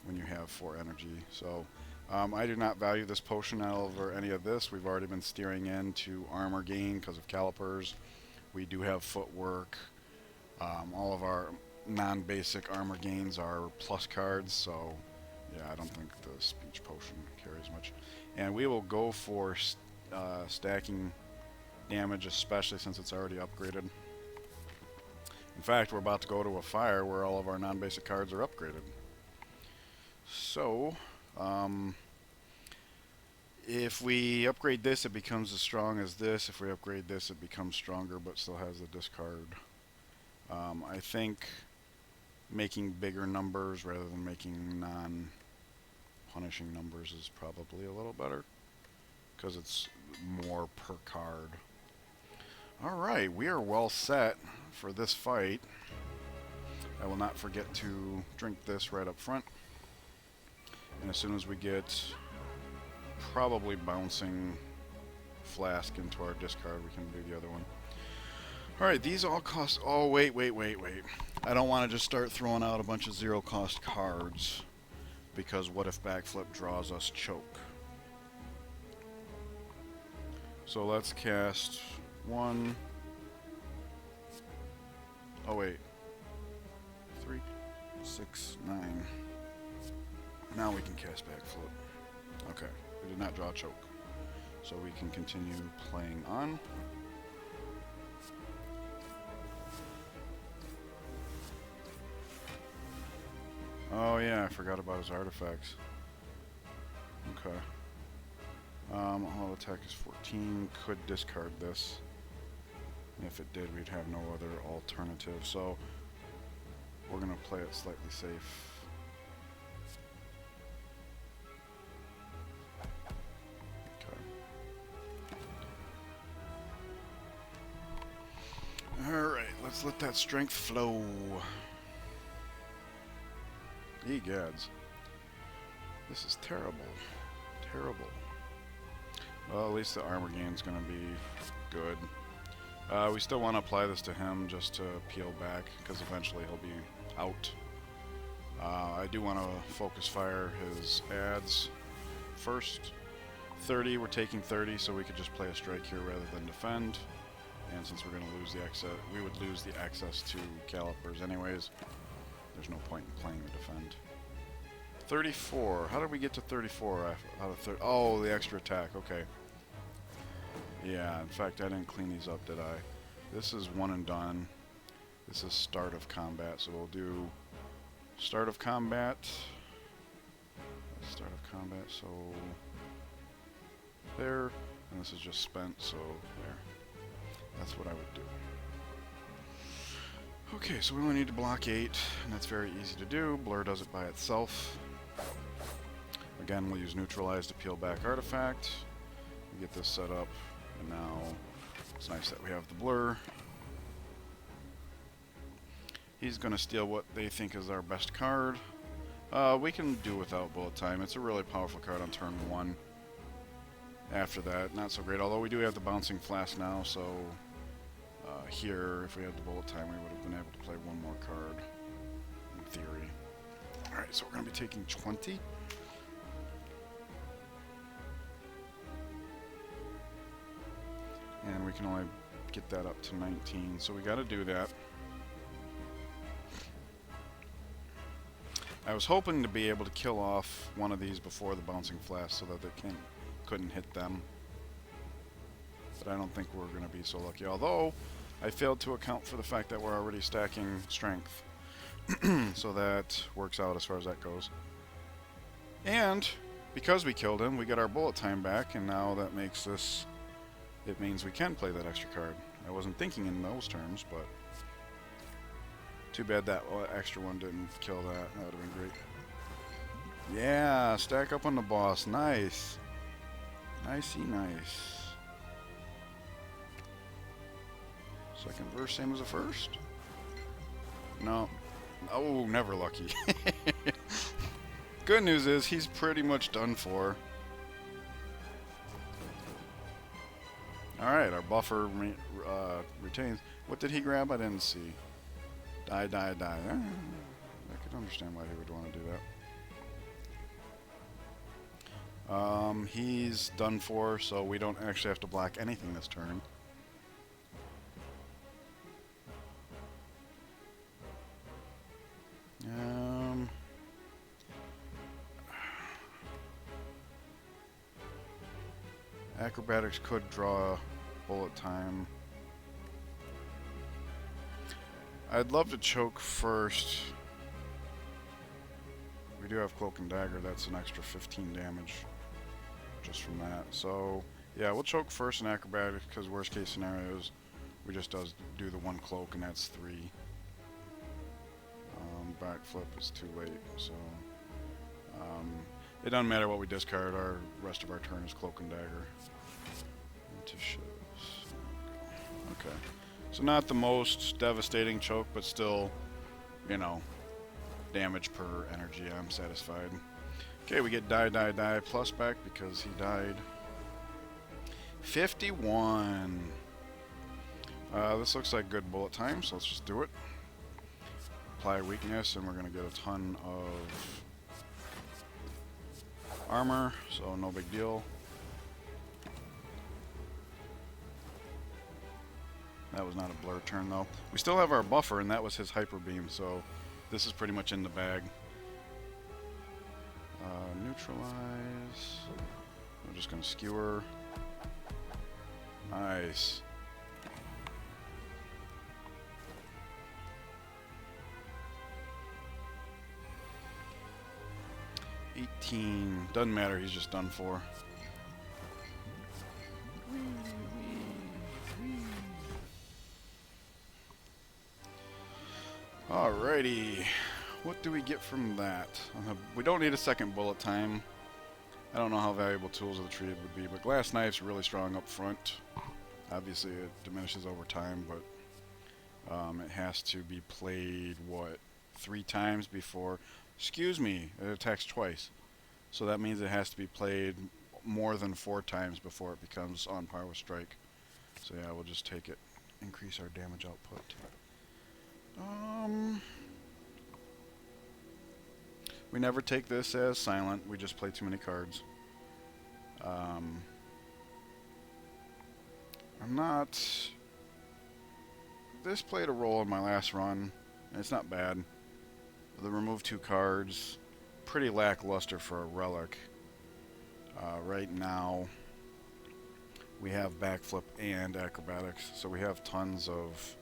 when you have 4 energy. So I do not value this potion over any of this. We've already been steering into armor gain because of calipers. We do have footwork. All of our non-basic armor gains are plus cards, so yeah, I don't think the speech potion carries much. And we will go for stacking damage, especially since it's already upgraded. In fact, we're about to go to a fire where all of our non-basic cards are upgraded. So, if we upgrade this, it becomes as strong as this. If we upgrade this, it becomes stronger but still has the discard. I think making bigger numbers rather than making non-punishing numbers is probably a little better, because it's more per card. Alright, we are well set for this fight. I will not forget to drink this right up front. And as soon as we get probably bouncing flask into our discard, we can do the other one. Alright, these all cost... Oh, wait. I don't want to just start throwing out a bunch of zero-cost cards, because what if backflip draws us choke? So let's cast 1... Oh, wait. 3, 6, 9. Now we can cast backflip. Okay, we did not draw choke. So we can continue playing on. Oh yeah, I forgot about his artifacts. Okay. All attack is 14. Could discard this. If it did, we'd have no other alternative. So we're going to play it slightly safe. Alright, let's let that strength flow. Egads. This is terrible. Terrible. Well, at least the armor gain's gonna be good. We still want to apply this to him just to peel back, because eventually he'll be out. I do want to focus fire his ads first. 30, we're taking 30, so we could just play a strike here rather than defend. And since we're going to lose the access, we would lose the access to Calipers anyways. There's no point in playing the defend. 34. How did we get to 34 out of 30? Oh, the extra attack. Okay. Yeah, in fact, I didn't clean these up, did I? This is one and done. This is start of combat, so we'll do start of combat. Start of combat, so there. And this is just spent, so there. That's what I would do. Okay, so we only need to block 8, and that's very easy to do. Blur does it by itself. Again, we'll use neutralize to peel back artifact. We get this set up, and now it's nice that we have the blur. He's going to steal what they think is our best card. We can do without bullet time. It's a really powerful card on turn 1. After that, not so great, although we do have the bouncing flask now, so here, if we had the bullet time, we would have been able to play one more card, in theory. Alright, so we're going to be taking 20. And we can only get that up to 19, so we got to do that. I was hoping to be able to kill off one of these before the bouncing flask so that they couldn't hit them. But I don't think we're going to be so lucky. Although, I failed to account for the fact that we're already stacking strength. So that works out as far as that goes. And, because we killed him, we get our bullet time back, and now that makes this... It means we can play that extra card. I wasn't thinking in those terms, but... Too bad that extra one didn't kill that. That would have been great. Yeah, stack up on the boss. Nice. Nicey nice. Second verse, same as the first? No. Oh, never lucky. Good news is he's pretty much done for. Alright, our buffer retains. What did he grab? I didn't see. Die, die, die. I could understand why he would want to do that. He's done for, so we don't actually have to block anything this turn. Acrobatics could draw bullet time. I'd love to choke first. We do have Cloak and Dagger, that's an extra 15 damage just from that. So, yeah, we'll choke first in Acrobatics because worst case scenarios, we just do the one Cloak and that's 3. Backflip is too late, so... it doesn't matter what we discard, our rest of our turn is Cloak and Dagger. Into shows. Okay. So not the most devastating choke, but still, you know, damage per energy. I'm satisfied. Okay, we get die, die, die plus back because he died. 51. This looks like good bullet time, so let's just do it. Apply weakness, and we're going to get a ton of armor, so no big deal. That was not a blur turn, though. We still have our buffer, and that was his hyper beam, so this is pretty much in the bag. Neutralize. I'm just going to skewer. Nice. Doesn't matter, he's just done for. Alrighty. What do we get from that? We don't need a second bullet time. I don't know how valuable Tools of the Trade would be, but Glass Knife's really strong up front. Obviously it diminishes over time, but it has to be played, what, 3 times before... Excuse me, it attacks twice. So that means it has to be played more than 4 times before it becomes on par with Strike. So yeah, we'll just take it. Increase our damage output. We never take this as silent, we just play too many cards. I'm not... This played a role in my last run, and it's not bad. The remove 2 cards, pretty lackluster for a relic. Right now, we have backflip and acrobatics, so we have tons of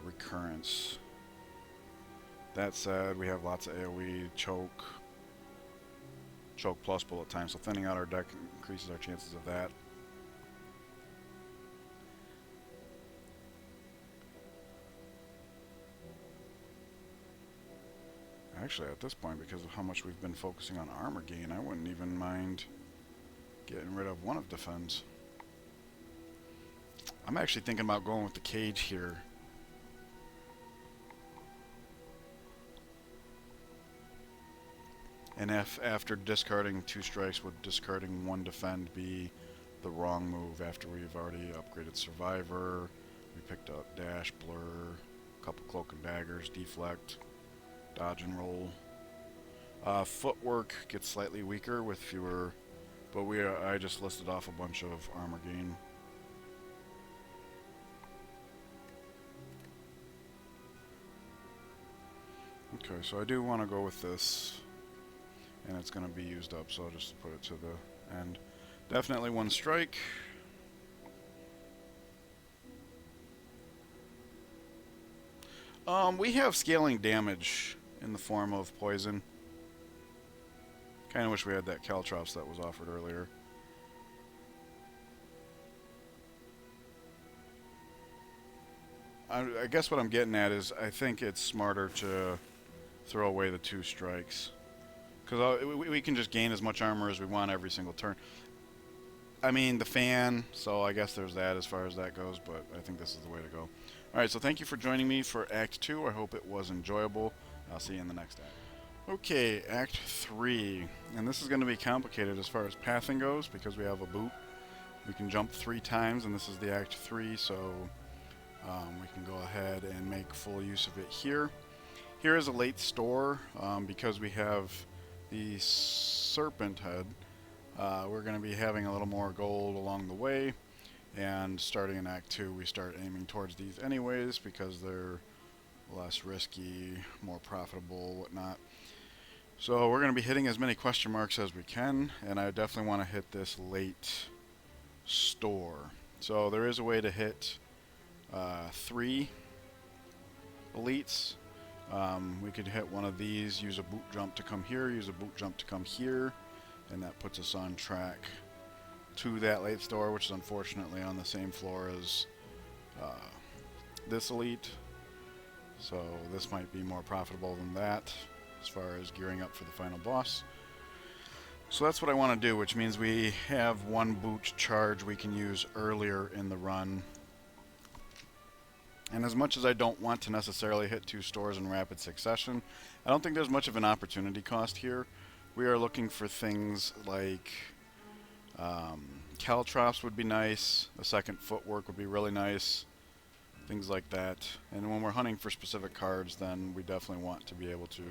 recurrence. That said, we have lots of AoE, choke plus bullet time, so thinning out our deck increases our chances of that. Actually, at this point, because of how much we've been focusing on armor gain, I wouldn't even mind getting rid of one of defense. I'm actually thinking about going with the cage here. And if after discarding 2 strikes, would discarding 1 defend be the wrong move after we've already upgraded Survivor, we picked up Dash, Blur, a couple Cloak and Daggers, Deflect, Dodge and Roll. Footwork gets slightly weaker with fewer, but I just listed off a bunch of armor gain. Okay, so I do want to go with this. And it's going to be used up, so I'll just put it to the end. Definitely 1 strike. We have scaling damage in the form of poison. Kind of wish we had that Caltrops that was offered earlier. I guess what I'm getting at is I think it's smarter to throw away the 2 strikes. Because we can just gain as much armor as we want every single turn. I mean, the fan, so I guess there's that as far as that goes, but I think this is the way to go. Alright, so thank you for joining me for Act 2. I hope it was enjoyable. I'll see you in the next act. Okay, Act 3. And this is going to be complicated as far as pathing goes, because we have a boot. We can jump 3 times, and this is the Act 3, so we can go ahead and make full use of it here. Here is a late store, because we have the serpent head. We're going to be having a little more gold along the way, and starting in Act 2 we start aiming towards these anyways because they're less risky, more profitable, whatnot. So we're going to be hitting as many question marks as we can, and I definitely want to hit this late store. So there is a way to hit 3 elites. We could hit one of these, use a boot jump to come here, use a boot jump to come here, and that puts us on track to that late store, which is unfortunately on the same floor as this elite. So this might be more profitable than that as far as gearing up for the final boss. So that's what I want to do, which means we have 1 boot charge we can use earlier in the run. And as much as I don't want to necessarily hit 2 stores in rapid succession, I don't think there's much of an opportunity cost here. We are looking for things like Caltrops would be nice, a second Footwork would be really nice, things like that. And when we're hunting for specific cards, then we definitely want to be able to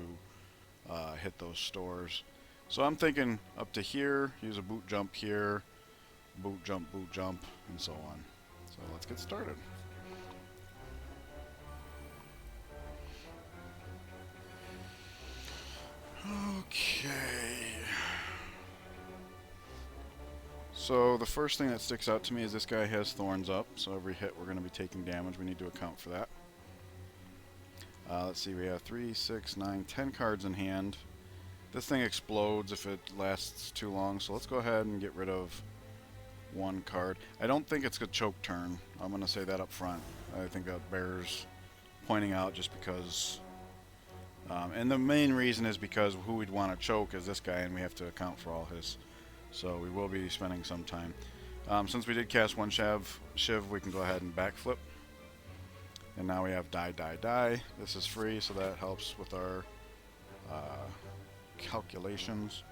hit those stores. So I'm thinking up to here, use a boot jump here, boot jump, and so on. So let's get started. Okay. So the first thing that sticks out to me is this guy has thorns up, so every hit we're going to be taking damage. We need to account for that. Let's see, we have 3, 6, 9, 10 cards in hand. This thing explodes if it lasts too long, so let's go ahead and get rid of 1 card. I don't think it's a choke turn. I'm going to say that up front. I think that bears pointing out just because. And the main reason is because who we'd want to choke is this guy, and we have to account for all his. So we will be spending some time. Since we did cast one Shiv, we can go ahead and backflip. And now we have die, die, die. This is free, so that helps with our calculations.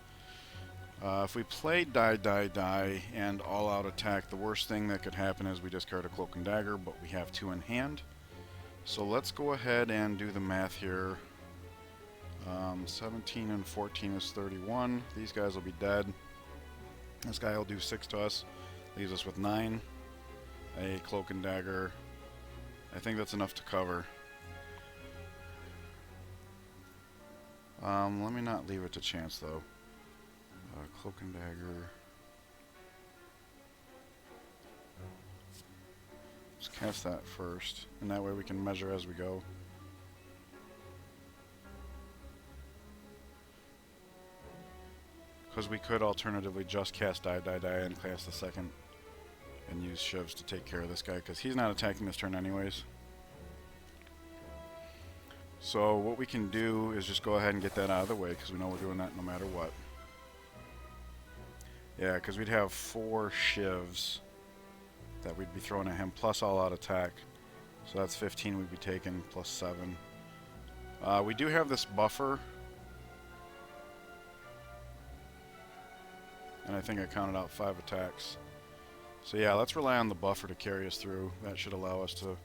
If we play die, die, die, and all-out attack, the worst thing that could happen is we discard a Cloak and Dagger, but we have 2 in hand. So let's go ahead and do the math here. 17 and 14 is 31. These guys will be dead. This guy will do 6 to us. Leaves us with 9. A Cloak and Dagger. I think that's enough to cover. Let me not leave it to chance, though. Cloak and Dagger. Let's cast that first, and that way we can measure as we go. Because we could alternatively just cast die, die, die, and cast the second, and use Shivs to take care of this guy, because he's not attacking this turn anyways. So what we can do is just go ahead and get that out of the way, because we know we're doing that no matter what. Yeah, because we'd have 4 Shivs that we'd be throwing at him, plus all-out attack. So that's 15 we'd be taking, plus 7. We do have this buffer. And I think I counted out 5 attacks. So yeah, let's rely on the buffer to carry us through. That should allow us to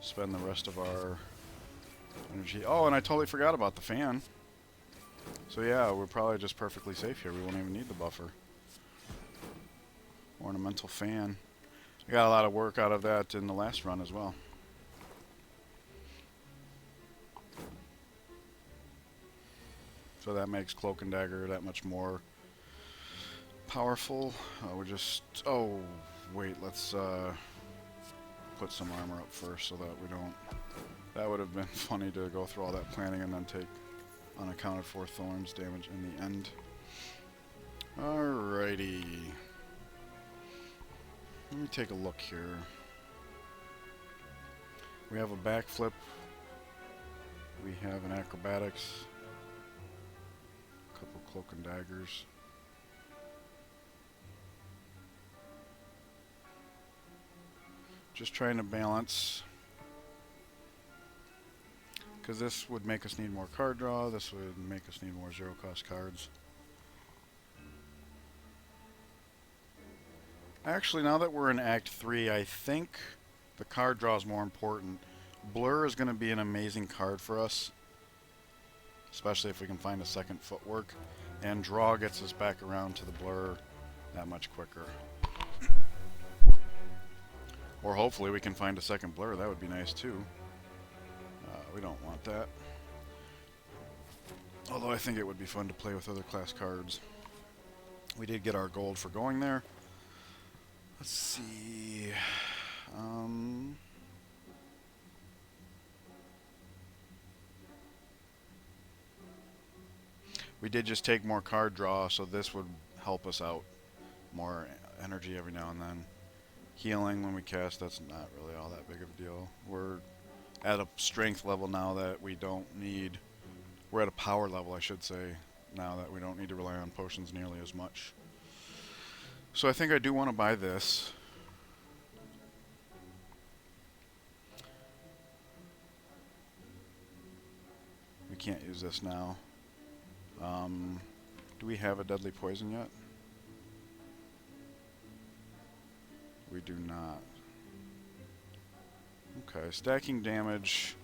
spend the rest of our energy. Oh, and I totally forgot about the fan. So yeah, we're probably just perfectly safe here. We won't even need the buffer. Ornamental fan. I got a lot of work out of that in the last run as well. So that makes Cloak and Dagger that much more powerful. We're just... Oh, wait, let's put some armor up first so that we don't... That would have been funny to go through all that planning and then take unaccounted for thorns damage in the end. Alrighty. Let me take a look here. We have a backflip. We have an acrobatics. A couple Cloak and Daggers. Just trying to balance. Because this would make us need more card draw. This would make us need more zero-cost cards. Actually, now that we're in Act 3, I think the card draw is more important. Blur is going to be an amazing card for us, especially if we can find a second footwork. And draw gets us back around to the blur that much quicker. Or hopefully we can find a second blur. That would be nice too. We don't want that. Although I think it would be fun to play with other class cards. We did get our gold for going there. Let's see. We did just take more card draw, so this would help us out. More energy every now and then. Healing when we cast, that's not really all that big of a deal. We're at a strength level now that we don't need... We're at a power level, I should say, now that we don't need to rely on potions nearly as much. So I think I do want to buy this. We can't use this now. Do we have a deadly poison yet? We do not. Okay, stacking damage.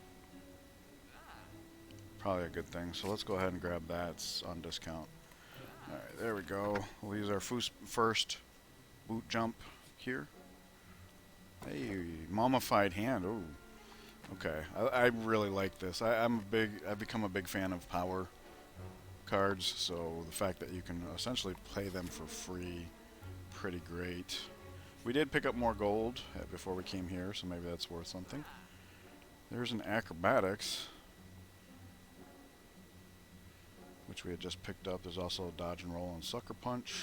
Probably a good thing. So let's go ahead and grab that. It's on discount. Alright, there we go. We'll use our first boot jump here. Hey, mummified hand. Ooh. Okay, I really like this. I've become a big fan of power cards, so the fact that you can essentially play them for free, pretty great. We did pick up more gold before we came here, so maybe that's worth something. There's an acrobatics, which we had just picked up. There's also a dodge and roll and sucker punch.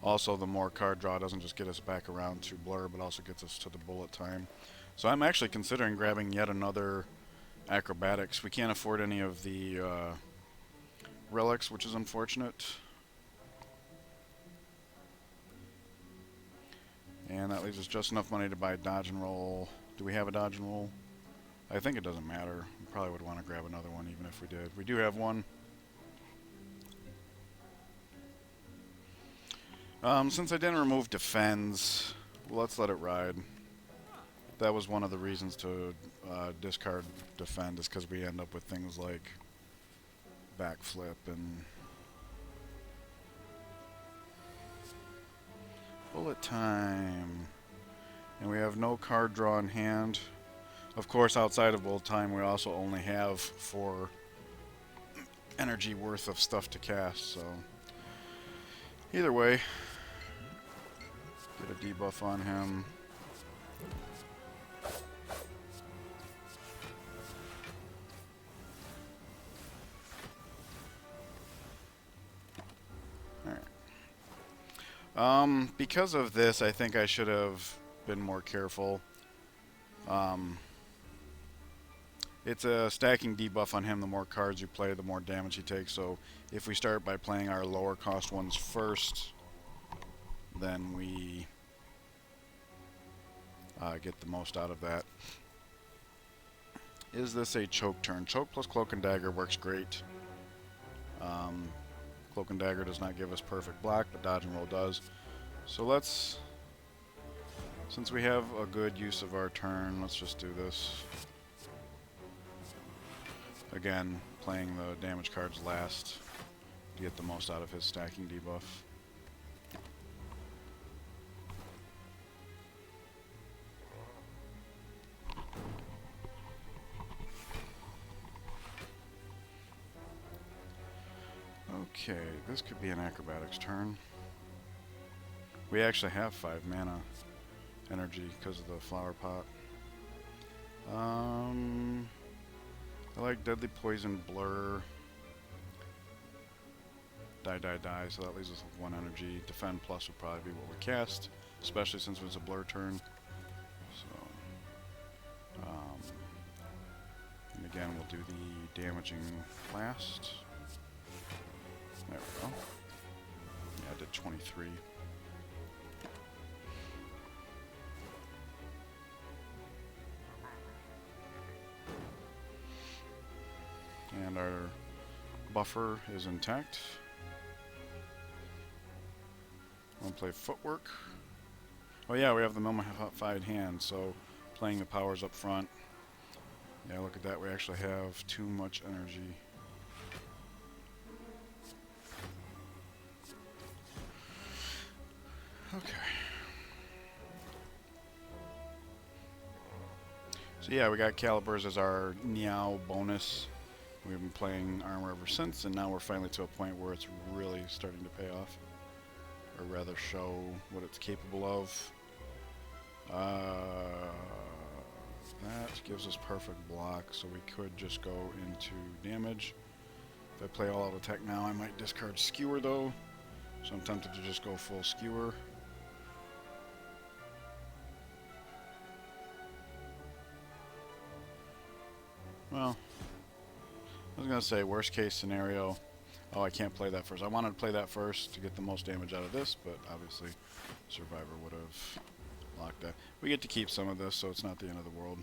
Also, the more card draw doesn't just get us back around to blur, but also gets us to the bullet time. So I'm actually considering grabbing yet another acrobatics. We can't afford any of the relics, which is unfortunate. And that leaves us just enough money to buy dodge and roll. Do we have a dodge and roll? I think it doesn't matter. We probably would want to grab another one even if we did. We do have one. Since I didn't remove defends, let's let it ride. That was one of the reasons to discard defend, is because we end up with things like backflip and bullet time. And we have no card draw in hand. Of course, outside of bullet time, we also only have 4 energy worth of stuff to cast, so either way, get a debuff on him. Alright. Because of this, I think I should have been more careful. It's a stacking debuff on him. The more cards you play, the more damage he takes. So if we start by playing our lower cost ones first, then we get the most out of that. Is this a choke turn? Choke plus Cloak and Dagger works great. Cloak and Dagger does not give us perfect block, but dodge and roll does. So let's, since we have a good use of our turn, let's just do this. Again, playing the damage cards last to get the most out of his stacking debuff. Okay, this could be an acrobatics turn. We actually have 5 mana energy because of the flower pot. I like Deadly Poison, Blur, Die, so that leaves us with 1 energy. Defend plus would probably be what we cast, especially since it was a blur turn. So, and again, we'll do the damaging last. There we go. Yeah, I did 23. And our buffer is intact. We'll play footwork. Oh yeah, we have the mummified hand, so playing the powers up front. Yeah, look at that, we actually have too much energy. Okay. So yeah, we got Calipers as our Niao bonus. We've been playing armor ever since, and now we're finally to a point where it's really starting to pay off. Or rather show what it's capable of. That gives us perfect block, so we could just go into damage. If I play all out attack now, I might discard Skewer though. So I'm tempted to just go full Skewer. Well, I was going to say worst case scenario. Oh, I can't play that first. I wanted to play that first to get the most damage out of this, but obviously Survivor would have locked that. We get to keep some of this, so it's not the end of the world.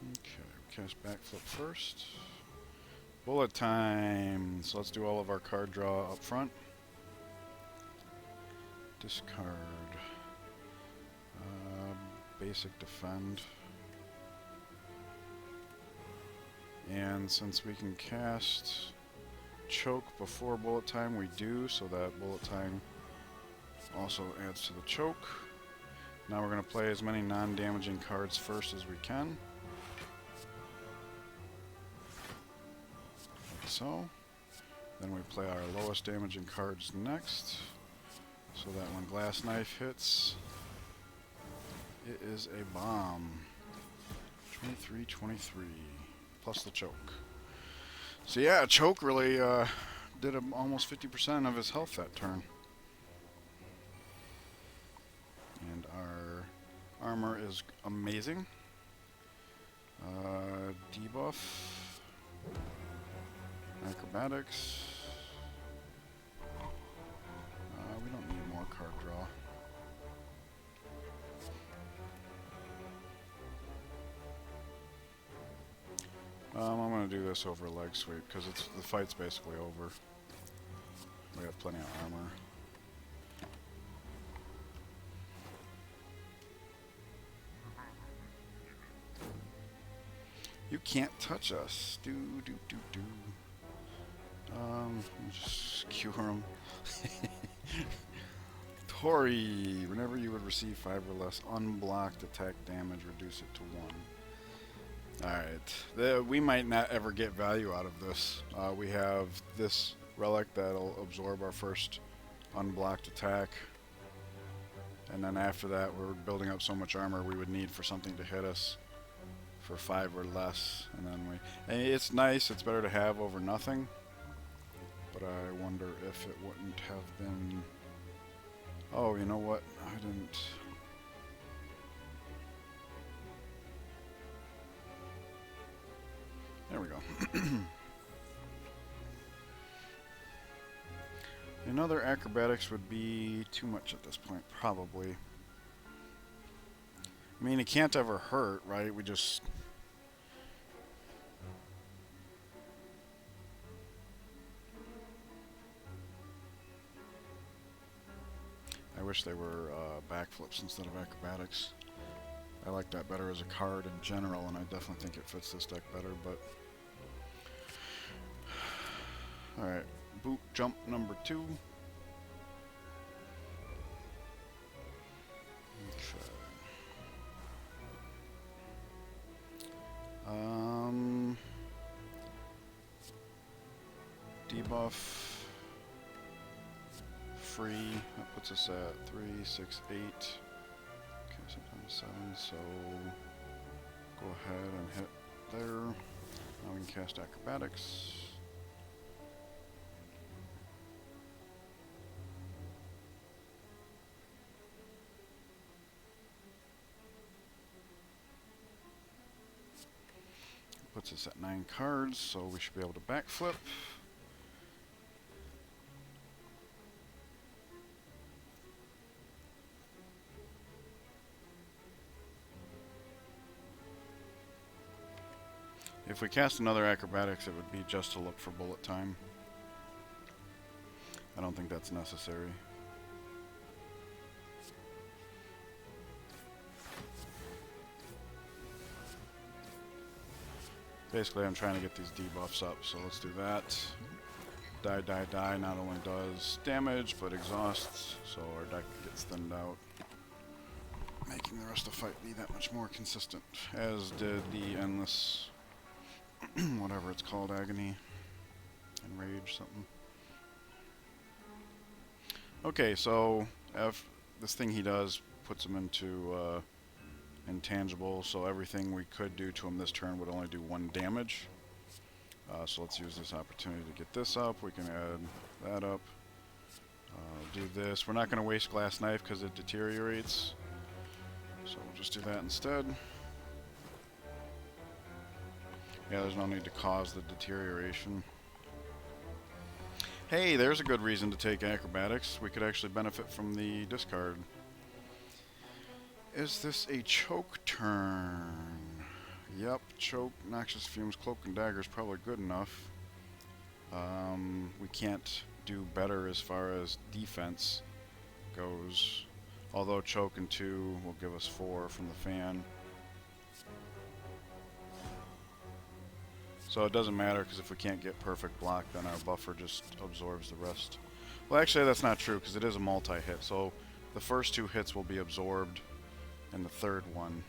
Okay, cast backflip first. Bullet time. So let's do all of our card draw up front. Discard. Basic defend. And since we can cast choke before bullet time, we do, so that bullet time also adds to the choke. Now we're going to play as many non-damaging cards first as we can. Like so. Then we play our lowest damaging cards next, so that when Glass Knife hits, it is a bomb. 23, plus the choke. So yeah, choke really did almost 50% of his health that turn. And our armor is amazing. Debuff. Acrobatics. We don't need more card draw. I'm going to do this over leg sweep because the fight's basically over. We have plenty of armor. You can't touch us. Just cure him. Tori, whenever you would receive 5 or less unblocked attack damage, reduce it to 1. Alright, we might not ever get value out of this. We have this relic that'll absorb our first unblocked attack. And then after that, we're building up so much armor we would need for something to hit us for 5 or less. And then it's nice, it's better to have over nothing. But I wonder if it wouldn't have been... Oh, you know what? I didn't... There we go. Another acrobatics would be too much at this point, probably. I mean, it can't ever hurt, right? We just... I wish they were backflips instead of acrobatics. I like that better as a card in general, and I definitely think it fits this deck better, but... Alright, boot jump number 2. Okay. Debuff. Free. That puts us at 3, 6, 8. Okay, sometimes 7, so go ahead and hit there. Now we can cast acrobatics. Puts us at 9 cards, so we should be able to backflip. If we cast another acrobatics, it would be just to look for bullet time. I don't think that's necessary. Basically, I'm trying to get these debuffs up, so let's do that. Die, die, die not only does damage, but exhausts, so our deck gets thinned out, making the rest of the fight be that much more consistent, as did the endless... whatever it's called, agony and rage something. Okay, so if this thing he does puts him into intangible, so everything we could do to him this turn would only do 1 damage. So let's use this opportunity to get this up. We can add that up. Do this. We're not going to waste glass knife because it deteriorates, so we'll just do that instead. Yeah, there's no need to cause the deterioration. Hey, there's a good reason to take acrobatics. We could actually benefit from the discard. Is this a choke turn? Yep, choke, noxious fumes, cloak and dagger is probably good enough. We can't do better as far as defense goes. Although choke and 2 will give us 4 from the fan. So it doesn't matter, because if we can't get perfect block, then our buffer just absorbs the rest. Well, actually, that's not true, because it is a multi-hit. So the first 2 hits will be absorbed, and the third one.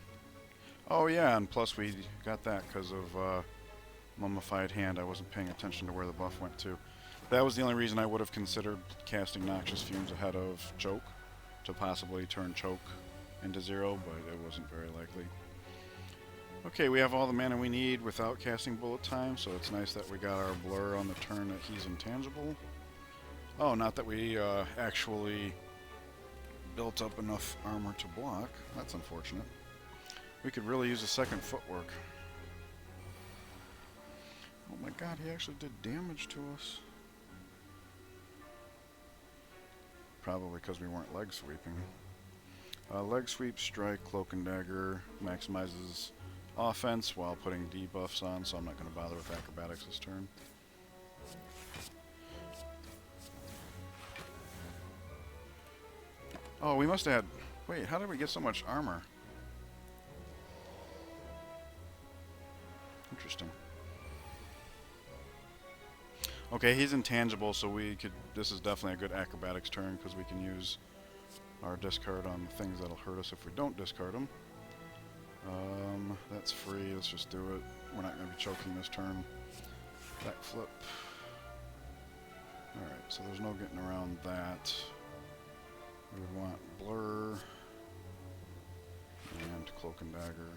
Oh, yeah, and plus we got that because of Mummified Hand. I wasn't paying attention to where the buff went to. That was the only reason I would have considered casting Noxious Fumes ahead of Choke, to possibly turn Choke into 0, but it wasn't very likely. Okay, we have all the mana we need without casting bullet time, so it's nice that we got our blur on the turn that he's intangible. Oh, not that we actually built up enough armor to block. That's unfortunate. We could really use a second footwork. Oh my god, he actually did damage to us. Probably because we weren't leg sweeping. Leg sweep, strike, cloak and dagger maximizes offense while putting debuffs on, so I'm not going to bother with acrobatics this turn. Oh, we must have had... Wait, how did we get so much armor? Interesting. Okay, he's intangible, so we could... This is definitely a good acrobatics turn, because we can use our discard on things that'll hurt us if we don't discard them. That's free, let's just do it. We're not going to be choking this turn. Backflip. Alright, so there's no getting around that. We would want blur and cloak and dagger.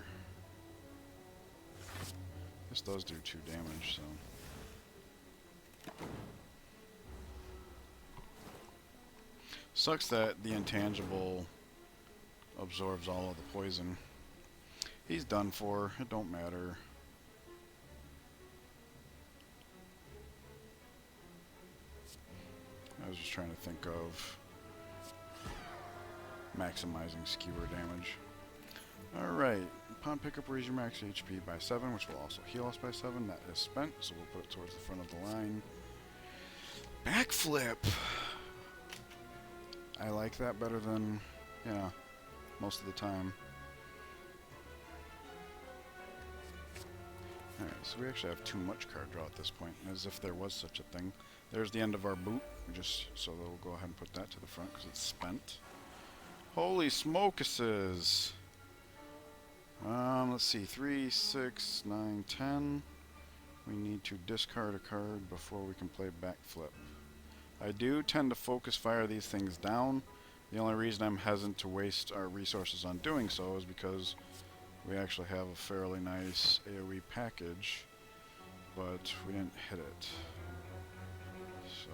This does do 2 damage, so... Sucks that the intangible absorbs all of the poison. He's done for. It don't matter. I was just trying to think of maximizing skewer damage. Alright. Upon pickup, raise your max HP by 7, which will also heal us by 7. That is spent, so we'll put it towards the front of the line. Backflip! I like that better than, you know, most of the time. Alright, so we actually have too much card draw at this point, as if there was such a thing. There's the end of our boot, so we'll go ahead and put that to the front because it's spent. Holy smokuses! Let's see, 3, 6, 9, 10. We need to discard a card before we can play backflip. I do tend to focus fire these things down. The only reason I'm hesitant to waste our resources on doing so is because we actually have a fairly nice AoE package, but we didn't hit it. So...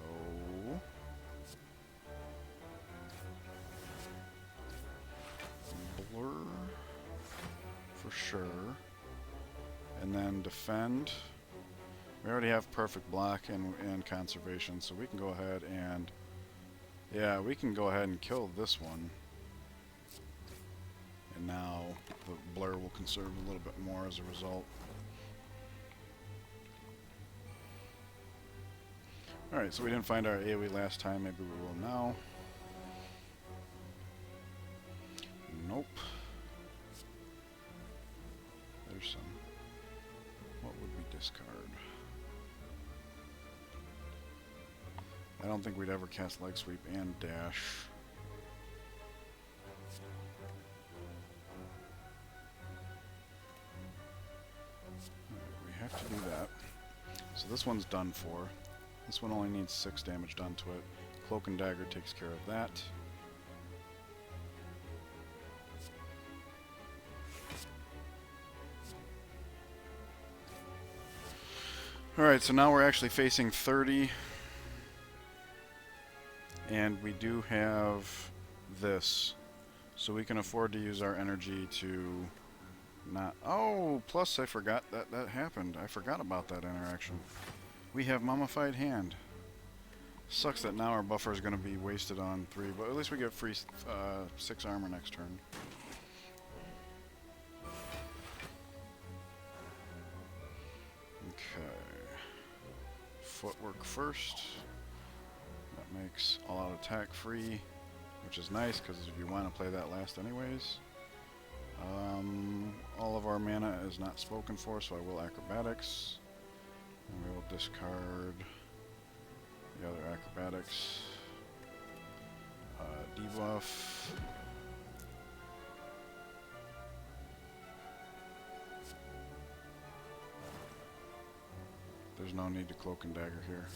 Blur, for sure. And then defend. We already have perfect block and conservation, so we can go ahead and... Yeah, we can go ahead and kill this one. And now the blur will conserve a little bit more as a result. Alright, so we didn't find our AoE last time, maybe we will now. Nope. There's some. What would we discard? I don't think we'd ever cast leg sweep and dash. We have to do that. So this one's done for. This one only needs 6 damage done to it. Cloak and Dagger takes care of that. Alright, so now we're actually facing 30. And we do have this. So we can afford to use our energy to not... Oh, plus I forgot that happened. I forgot about that interaction. We have Mummified Hand. Sucks that now our buffer is going to be wasted on 3, but at least we get free 6 armor next turn. Okay. Footwork first. That makes all-out attack free, which is nice because you want to play that last anyways. All of our mana is not spoken for, so I will acrobatics. And we will discard the other acrobatics. Debuff. There's no need to cloak and dagger here.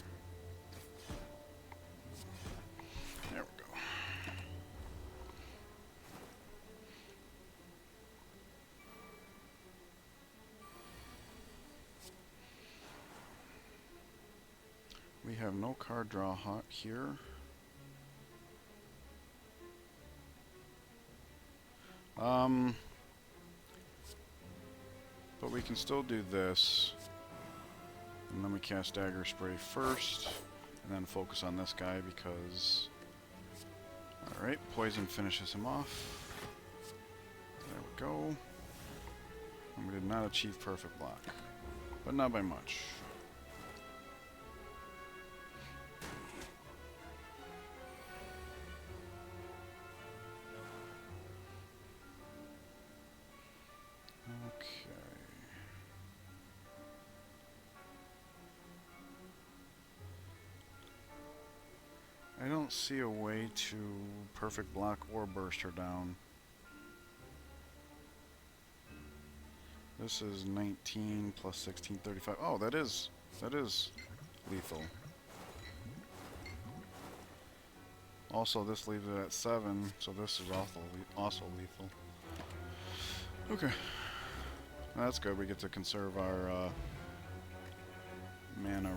There we go. have no card draw hot here. But we can still do this. And then we cast Dagger Spray first, and then focus on this guy because... Alright, poison finishes him off. There we go. And we did not achieve perfect block, but not by much. Okay. I don't see a way to perfect block or burst her down. This is 19 plus 16, 35. Oh, that is lethal. Also, this leaves it at 7, so this is also lethal. Okay. That's good. We get to conserve our mana.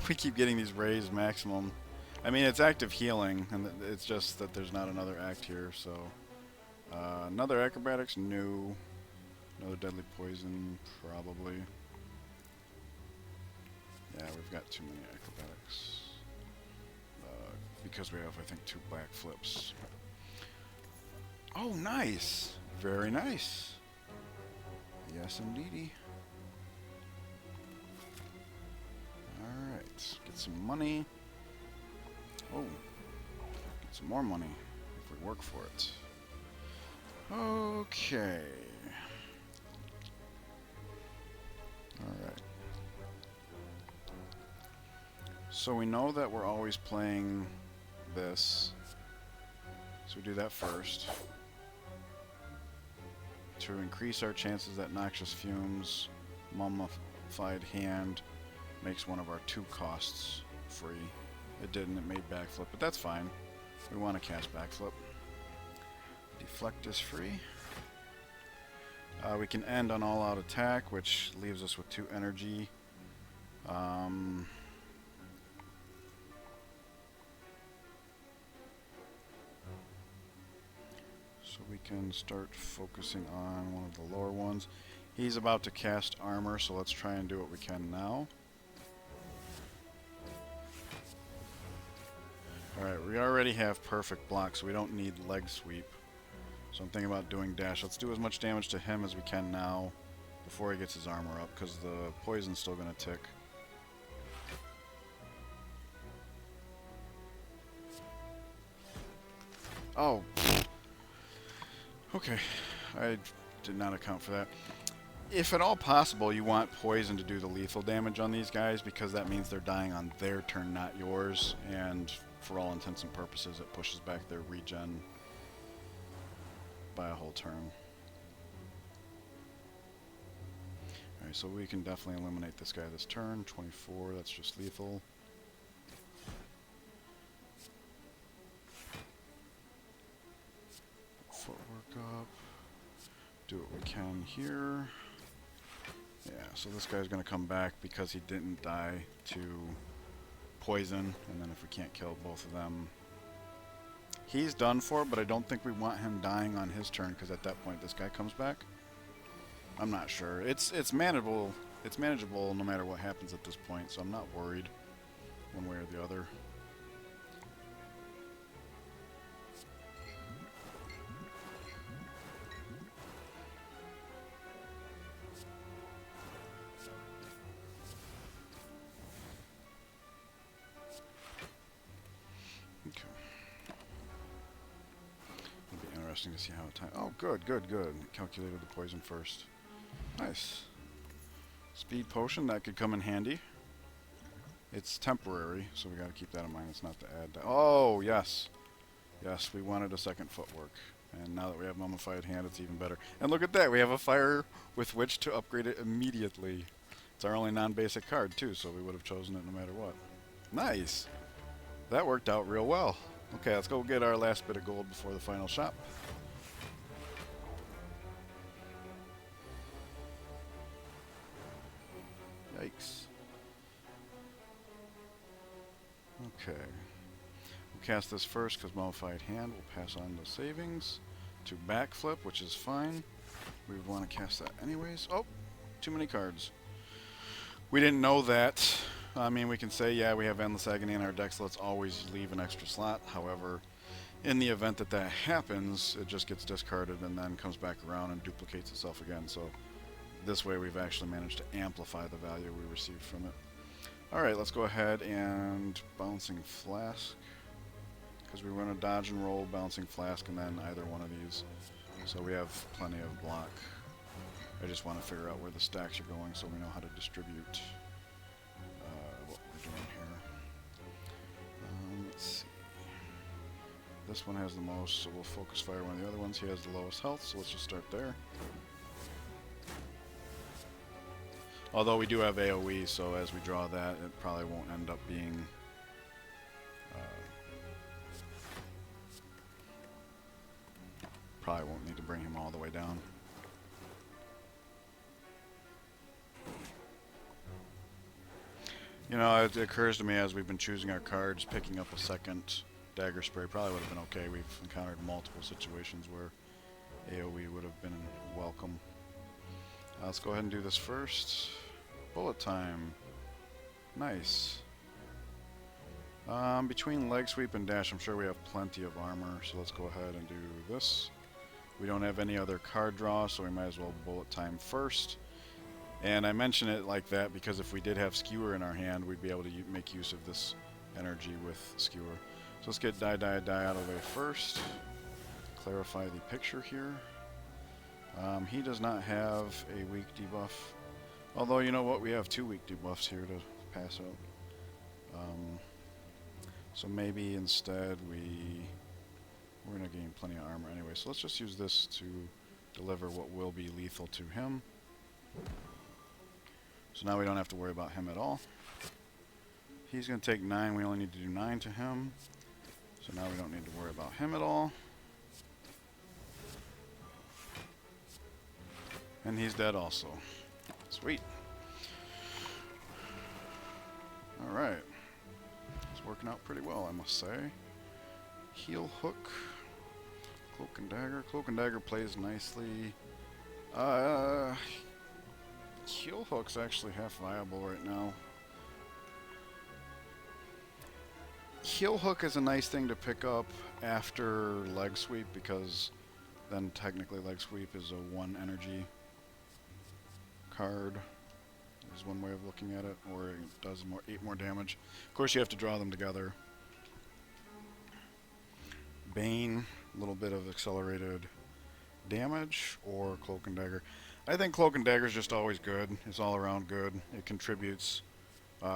We keep getting these raised maximum. I mean, it's active healing, and it's just that there's not another act here, so... another acrobatics? No. Another deadly poison? Probably. Yeah, we've got too many acrobatics. Because we have, I think, 2 black flips. Oh, nice! Very nice. Yes, indeedy. Alright, get some money. Oh, get some more money if we work for it. Okay. Alright. So we know that we're always playing this. So we do that first. To increase our chances that Noxious Fumes, Mummified Hand makes one of our 2 costs free. It didn't, it made backflip, but that's fine. We want to cast backflip. Deflect is free. We can end on all-out attack, which leaves us with 2 energy. So we can start focusing on one of the lower ones. He's about to cast armor, so let's try and do what we can now. Alright, we already have perfect block, so we don't need leg sweep. So I'm thinking about doing dash. Let's do as much damage to him as we can now before he gets his armor up, because the poison's still going to tick. Oh. Okay. I did not account for that. If at all possible, you want poison to do the lethal damage on these guys, because that means they're dying on their turn, not yours, and for all intents and purposes, it pushes back their regen by a whole turn. Alright, so we can definitely eliminate this guy this turn. 24, that's just lethal. Footwork up. Do what we can here. Yeah, so this guy's going to come back because he didn't die to poison, and then if we can't kill both of them, he's done for, but I don't think we want him dying on his turn, because at that point this guy comes back. I'm not sure. It's manageable. It's manageable no matter what happens at this point, so I'm not worried one way or the other. To see how it time. Oh, good, good, good. Calculated the poison first. Nice. Speed potion, that could come in handy. It's temporary, so we got to keep that in mind. It's not to add that. Oh, yes. Yes, we wanted a second footwork. And now that we have Mummified Hand, it's even better. And look at that. We have a fire with which to upgrade it immediately. It's our only non-basic card, too, so we would have chosen it no matter what. Nice. That worked out real well. Okay, let's go get our last bit of gold before the final shop. Yikes. Okay. We'll cast this first because Modified Hand will pass on the savings to Backflip, which is fine. We would want to cast that anyways. Oh, too many cards. We didn't know that. I mean, we can say, yeah, we have Endless Agony in our deck, so let's always leave an extra slot. However, in the event that that happens, it just gets discarded and then comes back around and duplicates itself again. So this way we've actually managed to amplify the value we received from it. Alright, let's go ahead and Bouncing Flask, because we want to dodge and roll Bouncing Flask and then either one of these. So we have plenty of block. I just want to figure out where the stacks are going so we know how to distribute what we're doing here. Let's see. This one has the most, so we'll focus fire one of the other ones. He has the lowest health, so let's just start there. Although we do have AoE, so as we draw that, it probably won't end up being probably won't need to bring him all the way down. You know, it occurs to me as we've been choosing our cards, picking up a second Dagger Spray probably would have been okay. We've encountered multiple situations where AoE would have been welcome. Let's go ahead and do this first. Bullet time. Nice. Between Leg Sweep and Dash, I'm sure we have plenty of armor, so let's go ahead and do this. We don't have any other card draw, so we might as well Bullet Time first. And I mention it like that because if we did have Skewer in our hand, we'd be able to make use of this energy with Skewer. So let's get Die out of the way first. Clarify the picture here. He does not have a weak debuff. Although, you know what, we have 2 weak debuffs here to pass out. So maybe instead we're going to gain plenty of armor anyway. So let's just use this to deliver what will be lethal to him. So now we don't have to worry about him at all. He's going to take 9. We only need to do 9 to him. So now we don't need to worry about him at all. And he's dead also. Sweet. Alright. It's working out pretty well, I must say. Heel Hook. Cloak and Dagger. Cloak and Dagger plays nicely. Heel Hook's actually half viable right now. Heel Hook is a nice thing to pick up after Leg Sweep because then technically Leg Sweep is a 1 energy card. Is one way of looking at it, or it does 8 more damage. Of course, you have to draw them together. Bane, a little bit of accelerated damage, or Cloak and Dagger. I think Cloak and Dagger is just always good. It's all around good. It contributes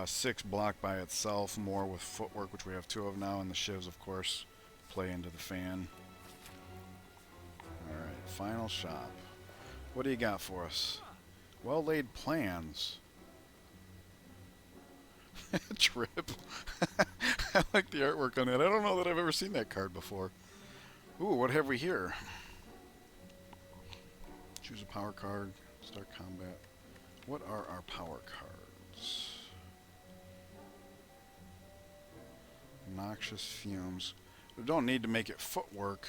6 block by itself, more with footwork, which we have 2 of now, and the shivs, of course, play into the fan. Alright, final shop. What do you got for us? Well-laid plans. Trip. I like the artwork on that. I don't know that I've ever seen that card before. Ooh, what have we here? Choose a power card. Start combat. What are our power cards? Noxious Fumes. We don't need to make it footwork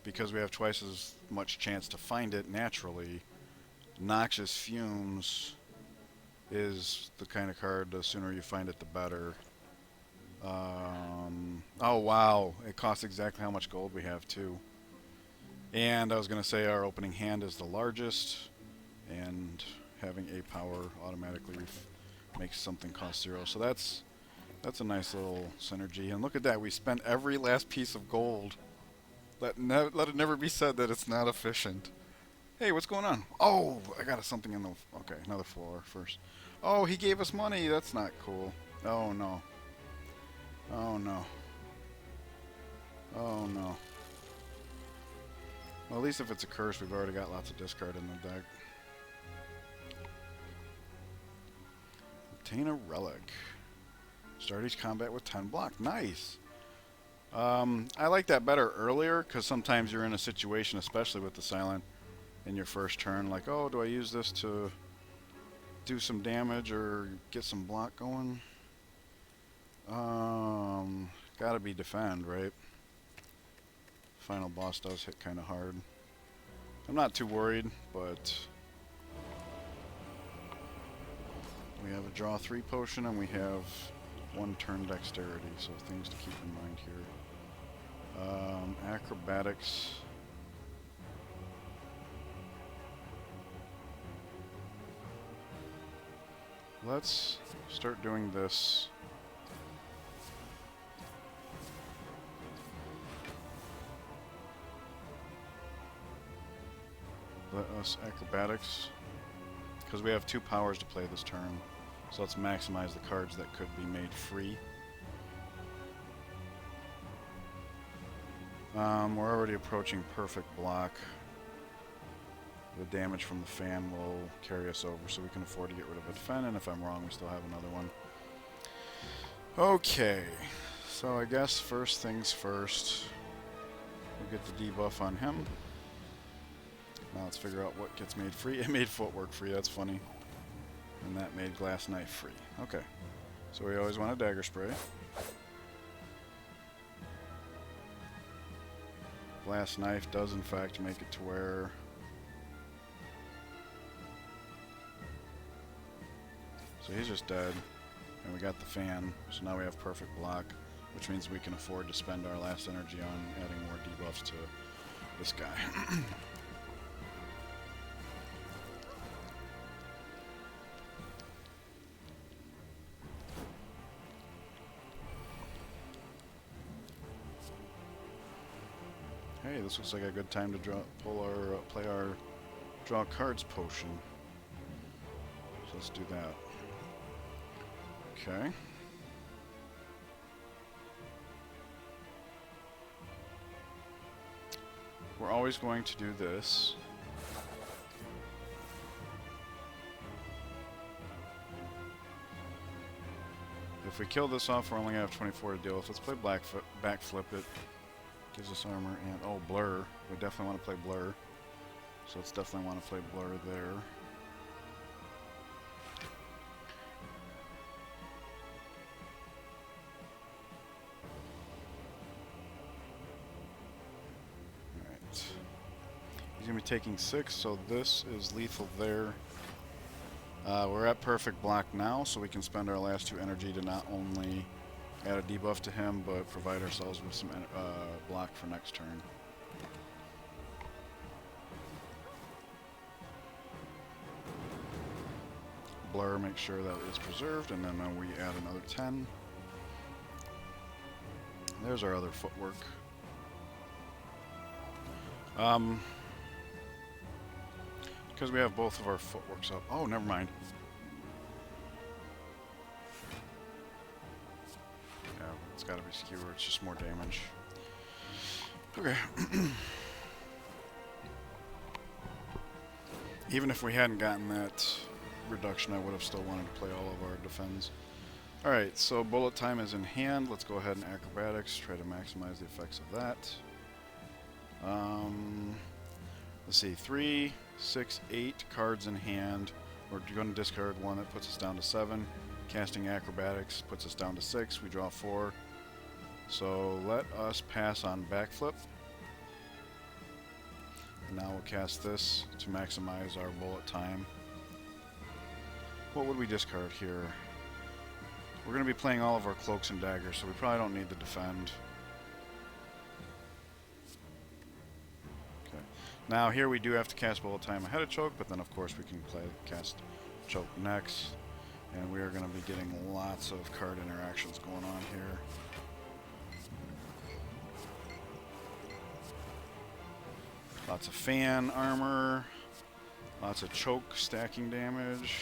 because we have twice as much chance to find it naturally. Noxious Fumes is the kind of card, the sooner you find it, the better. Oh, wow. It costs exactly how much gold we have, too. And I was going to say our opening hand is the largest, and having a power automatically makes something cost 0. So that's a nice little synergy. And look at that. We spent every last piece of gold. Let it never be said that it's not efficient. Hey, what's going on? Oh, I got something in the... Okay, another floor first. Oh, he gave us money. That's not cool. Oh, no. Oh, no. Oh, no. Well, at least if it's a curse, we've already got lots of discard in the deck. Obtain a relic. Start each combat with 10 block. Nice. I like that better earlier, because sometimes you're in a situation, especially with the silent, in your first turn, like, oh, do I use this to do some damage or get some block going? Gotta be defend, right? Final boss does hit kind of hard. I'm not too worried, but we have a draw 3 potion and we have 1 turn dexterity, so things to keep in mind here. Acrobatics. Let's start doing this. Let us acrobatics, because we have 2 powers to play this turn. So let's maximize the cards that could be made free. We're already approaching perfect block. The damage from the fan will carry us over, so we can afford to get rid of a defend, and if I'm wrong, we still have another one. Okay, so I guess first things first, we'll get the debuff on him. Now let's figure out what gets made free. It made footwork free, that's funny. And that made glass knife free. Okay, so we always want a dagger spray. Glass knife does in fact make it to where so he's just dead, and we got the fan, so now we have perfect block, which means we can afford to spend our last energy on adding more debuffs to this guy. Hey, this looks like a good time to play our draw cards potion. So let's do that. Okay. We're always going to do this. If we kill this off, we're only going to have 24 to deal with. Let's play backflip it. Gives us armor and, oh, blur. We definitely want to play blur. So let's definitely want to play blur there. Alright. He's going to be taking 6, so this is lethal there. We're at perfect block now, so we can spend our last 2 energy to not only add a debuff to him, but provide ourselves with some block for next turn. Blur, make sure that it's preserved, and then we add another 10. There's our other footwork. Because we have both of our footworks up. Oh, never mind. It's got to be skewer, it's just more damage. Okay. Even if we hadn't gotten that reduction, I would have still wanted to play all of our defends. Alright, so bullet time is in hand. Let's go ahead and acrobatics, try to maximize the effects of that. Let's see, 3, 6, 8 cards in hand. We're going to discard 1, that puts us down to 7. Casting acrobatics puts us down to 6. We draw 4. So let us pass on backflip. And now we'll cast this to maximize our bullet time. What would we discard here? We're going to be playing all of our cloaks and daggers, so we probably don't need the defend. Okay. Now here we do have to cast bullet time ahead of choke, but then of course we can cast choke next. And we are going to be getting lots of card interactions going on here. Lots of fan armor, lots of choke stacking damage.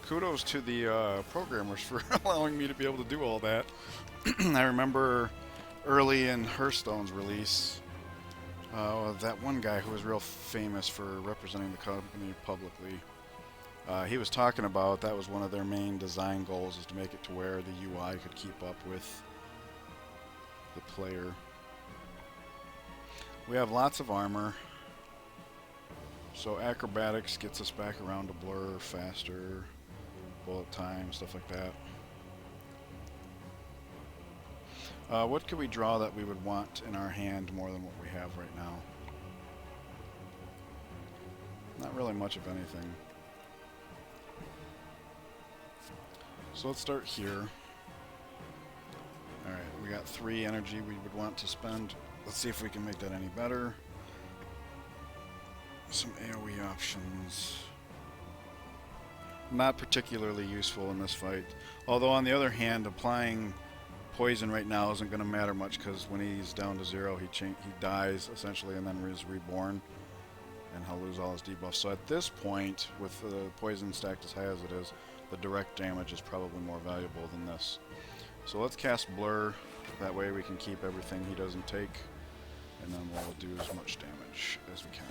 Kudos to the programmers for allowing me to be able to do all that. I remember early in Hearthstone's release, that one guy who was real famous for representing the company publicly, he was talking about that was one of their main design goals, is to make it to where the UI could keep up with the player. We have lots of armor, so acrobatics gets us back around to blur faster, bullet time, stuff like that. What could we draw that we would want in our hand more than what we have right now? Not really much of anything. So let's start here. Alright, we got 3 energy we would want to spend. Let's see if we can make that any better. Some AoE options. Not particularly useful in this fight. Although on the other hand, applying poison right now isn't going to matter much because when he's down to 0, he dies essentially and then is reborn. And he'll lose all his debuffs. So at this point, with the poison stacked as high as it is, the direct damage is probably more valuable than this. So let's cast Blur. That way we can keep everything he doesn't take. And then we'll do as much damage as we can.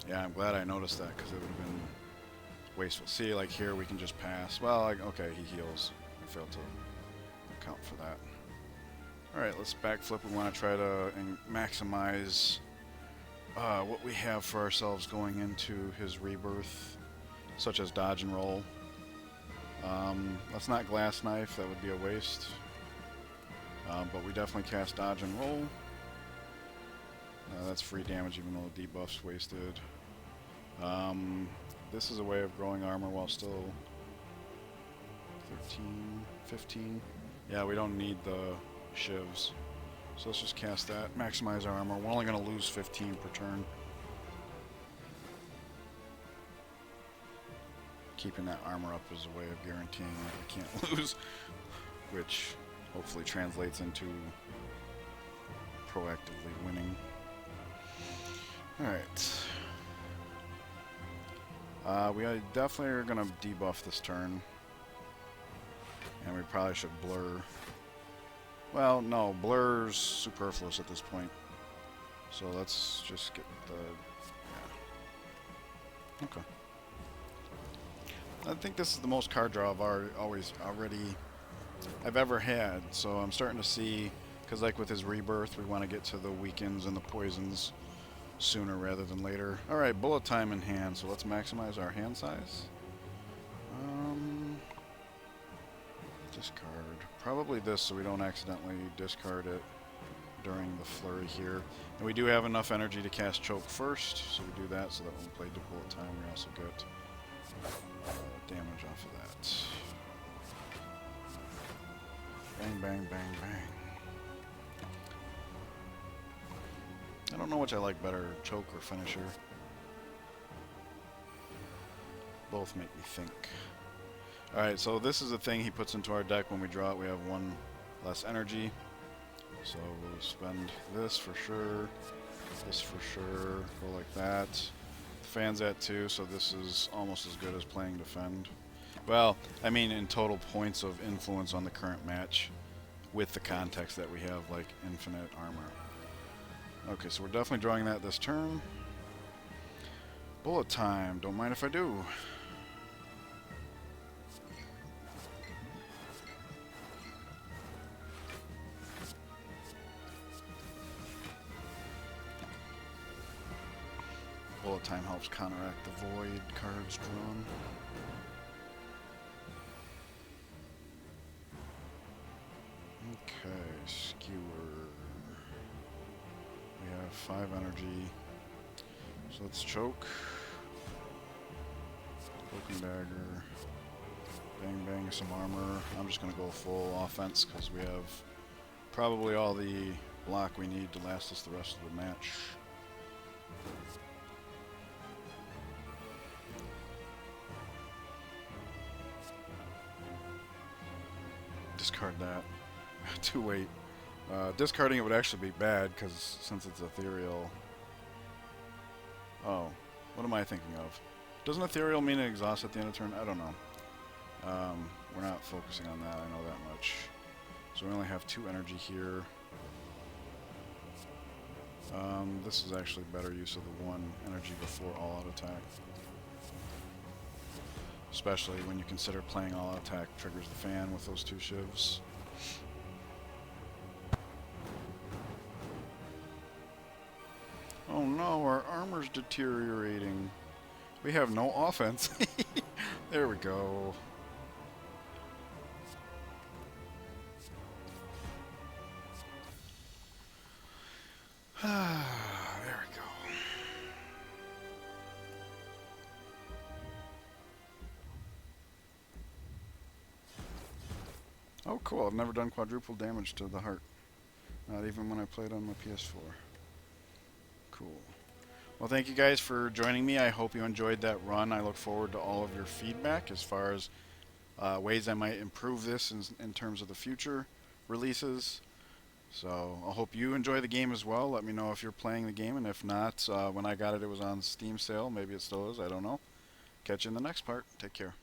Yeah, I'm glad I noticed that because it would have been wasteful. See, like here we can just pass. Well, like, okay, he heals. I failed to account for that. Alright, let's backflip. We want to try to maximize what we have for ourselves going into his rebirth, such as dodge and roll. Let's not glass knife, that would be a waste. But we definitely cast dodge and roll. That's free damage even though the debuff's wasted. This is a way of growing armor while still 13, 15. Yeah, we don't need the shivs. So let's just cast that, maximize our armor. We're only going to lose 15 per turn. Keeping that armor up is a way of guaranteeing that we can't lose, which hopefully translates into proactively winning. Alright. We definitely are going to debuff this turn. And we probably should blur. Well, no, blur's superfluous at this point. So let's just get the... yeah. Okay. I think this is the most card draw I've ever had. So I'm starting to see, because like with his rebirth, we want to get to the weakens and the poisons sooner rather than later. Alright, bullet time in hand, so let's maximize our hand size. Discard. Probably this so we don't accidentally discard it during the flurry here. And we do have enough energy to cast Choke first, so we do that so that when we play bullet time we also get damage off of that. Bang, bang, bang, bang. I don't know which I like better, Choke or Finisher. Both make me think. Alright, so this is the thing he puts into our deck. When we draw it, we have 1 less energy. So we'll spend this for sure, this for sure, go like that. The fan's at 2, so this is almost as good as playing Defend. Well, I mean in total points of influence on the current match, with the context that we have like infinite armor. Okay, so we're definitely drawing that this turn. Bullet time, don't mind if I do. Bullet time helps counteract the void cards drawn. Okay, Skewer. We have 5 energy. So let's choke. Cloak and dagger. Bang bang some armor. I'm just gonna go full offense because we have probably all the block we need to last us the rest of the match. Discard that. Too late. Discarding it would actually be bad because since it's ethereal. Oh, what am I thinking of? Doesn't ethereal mean it exhausts at the end of turn? I don't know. We're not focusing on that, I know that much. So we only have 2 energy here. This is actually better use of the 1 energy before all-out attack. Especially when you consider playing all-out attack triggers the fan with those 2 shivs. Oh no, our armor's deteriorating. We have no offense. There we go. There we go. Oh, cool. I've never done quadruple damage to the heart. Not even when I played on my PS4. Cool. Well, thank you guys for joining me. I hope you enjoyed that run. I look forward to all of your feedback as far as ways I might improve this in terms of the future releases. So I hope you enjoy the game as well. Let me know if you're playing the game, and if not, when I got it, it was on Steam sale. Maybe it still is. I don't know. Catch you in the next part. Take care.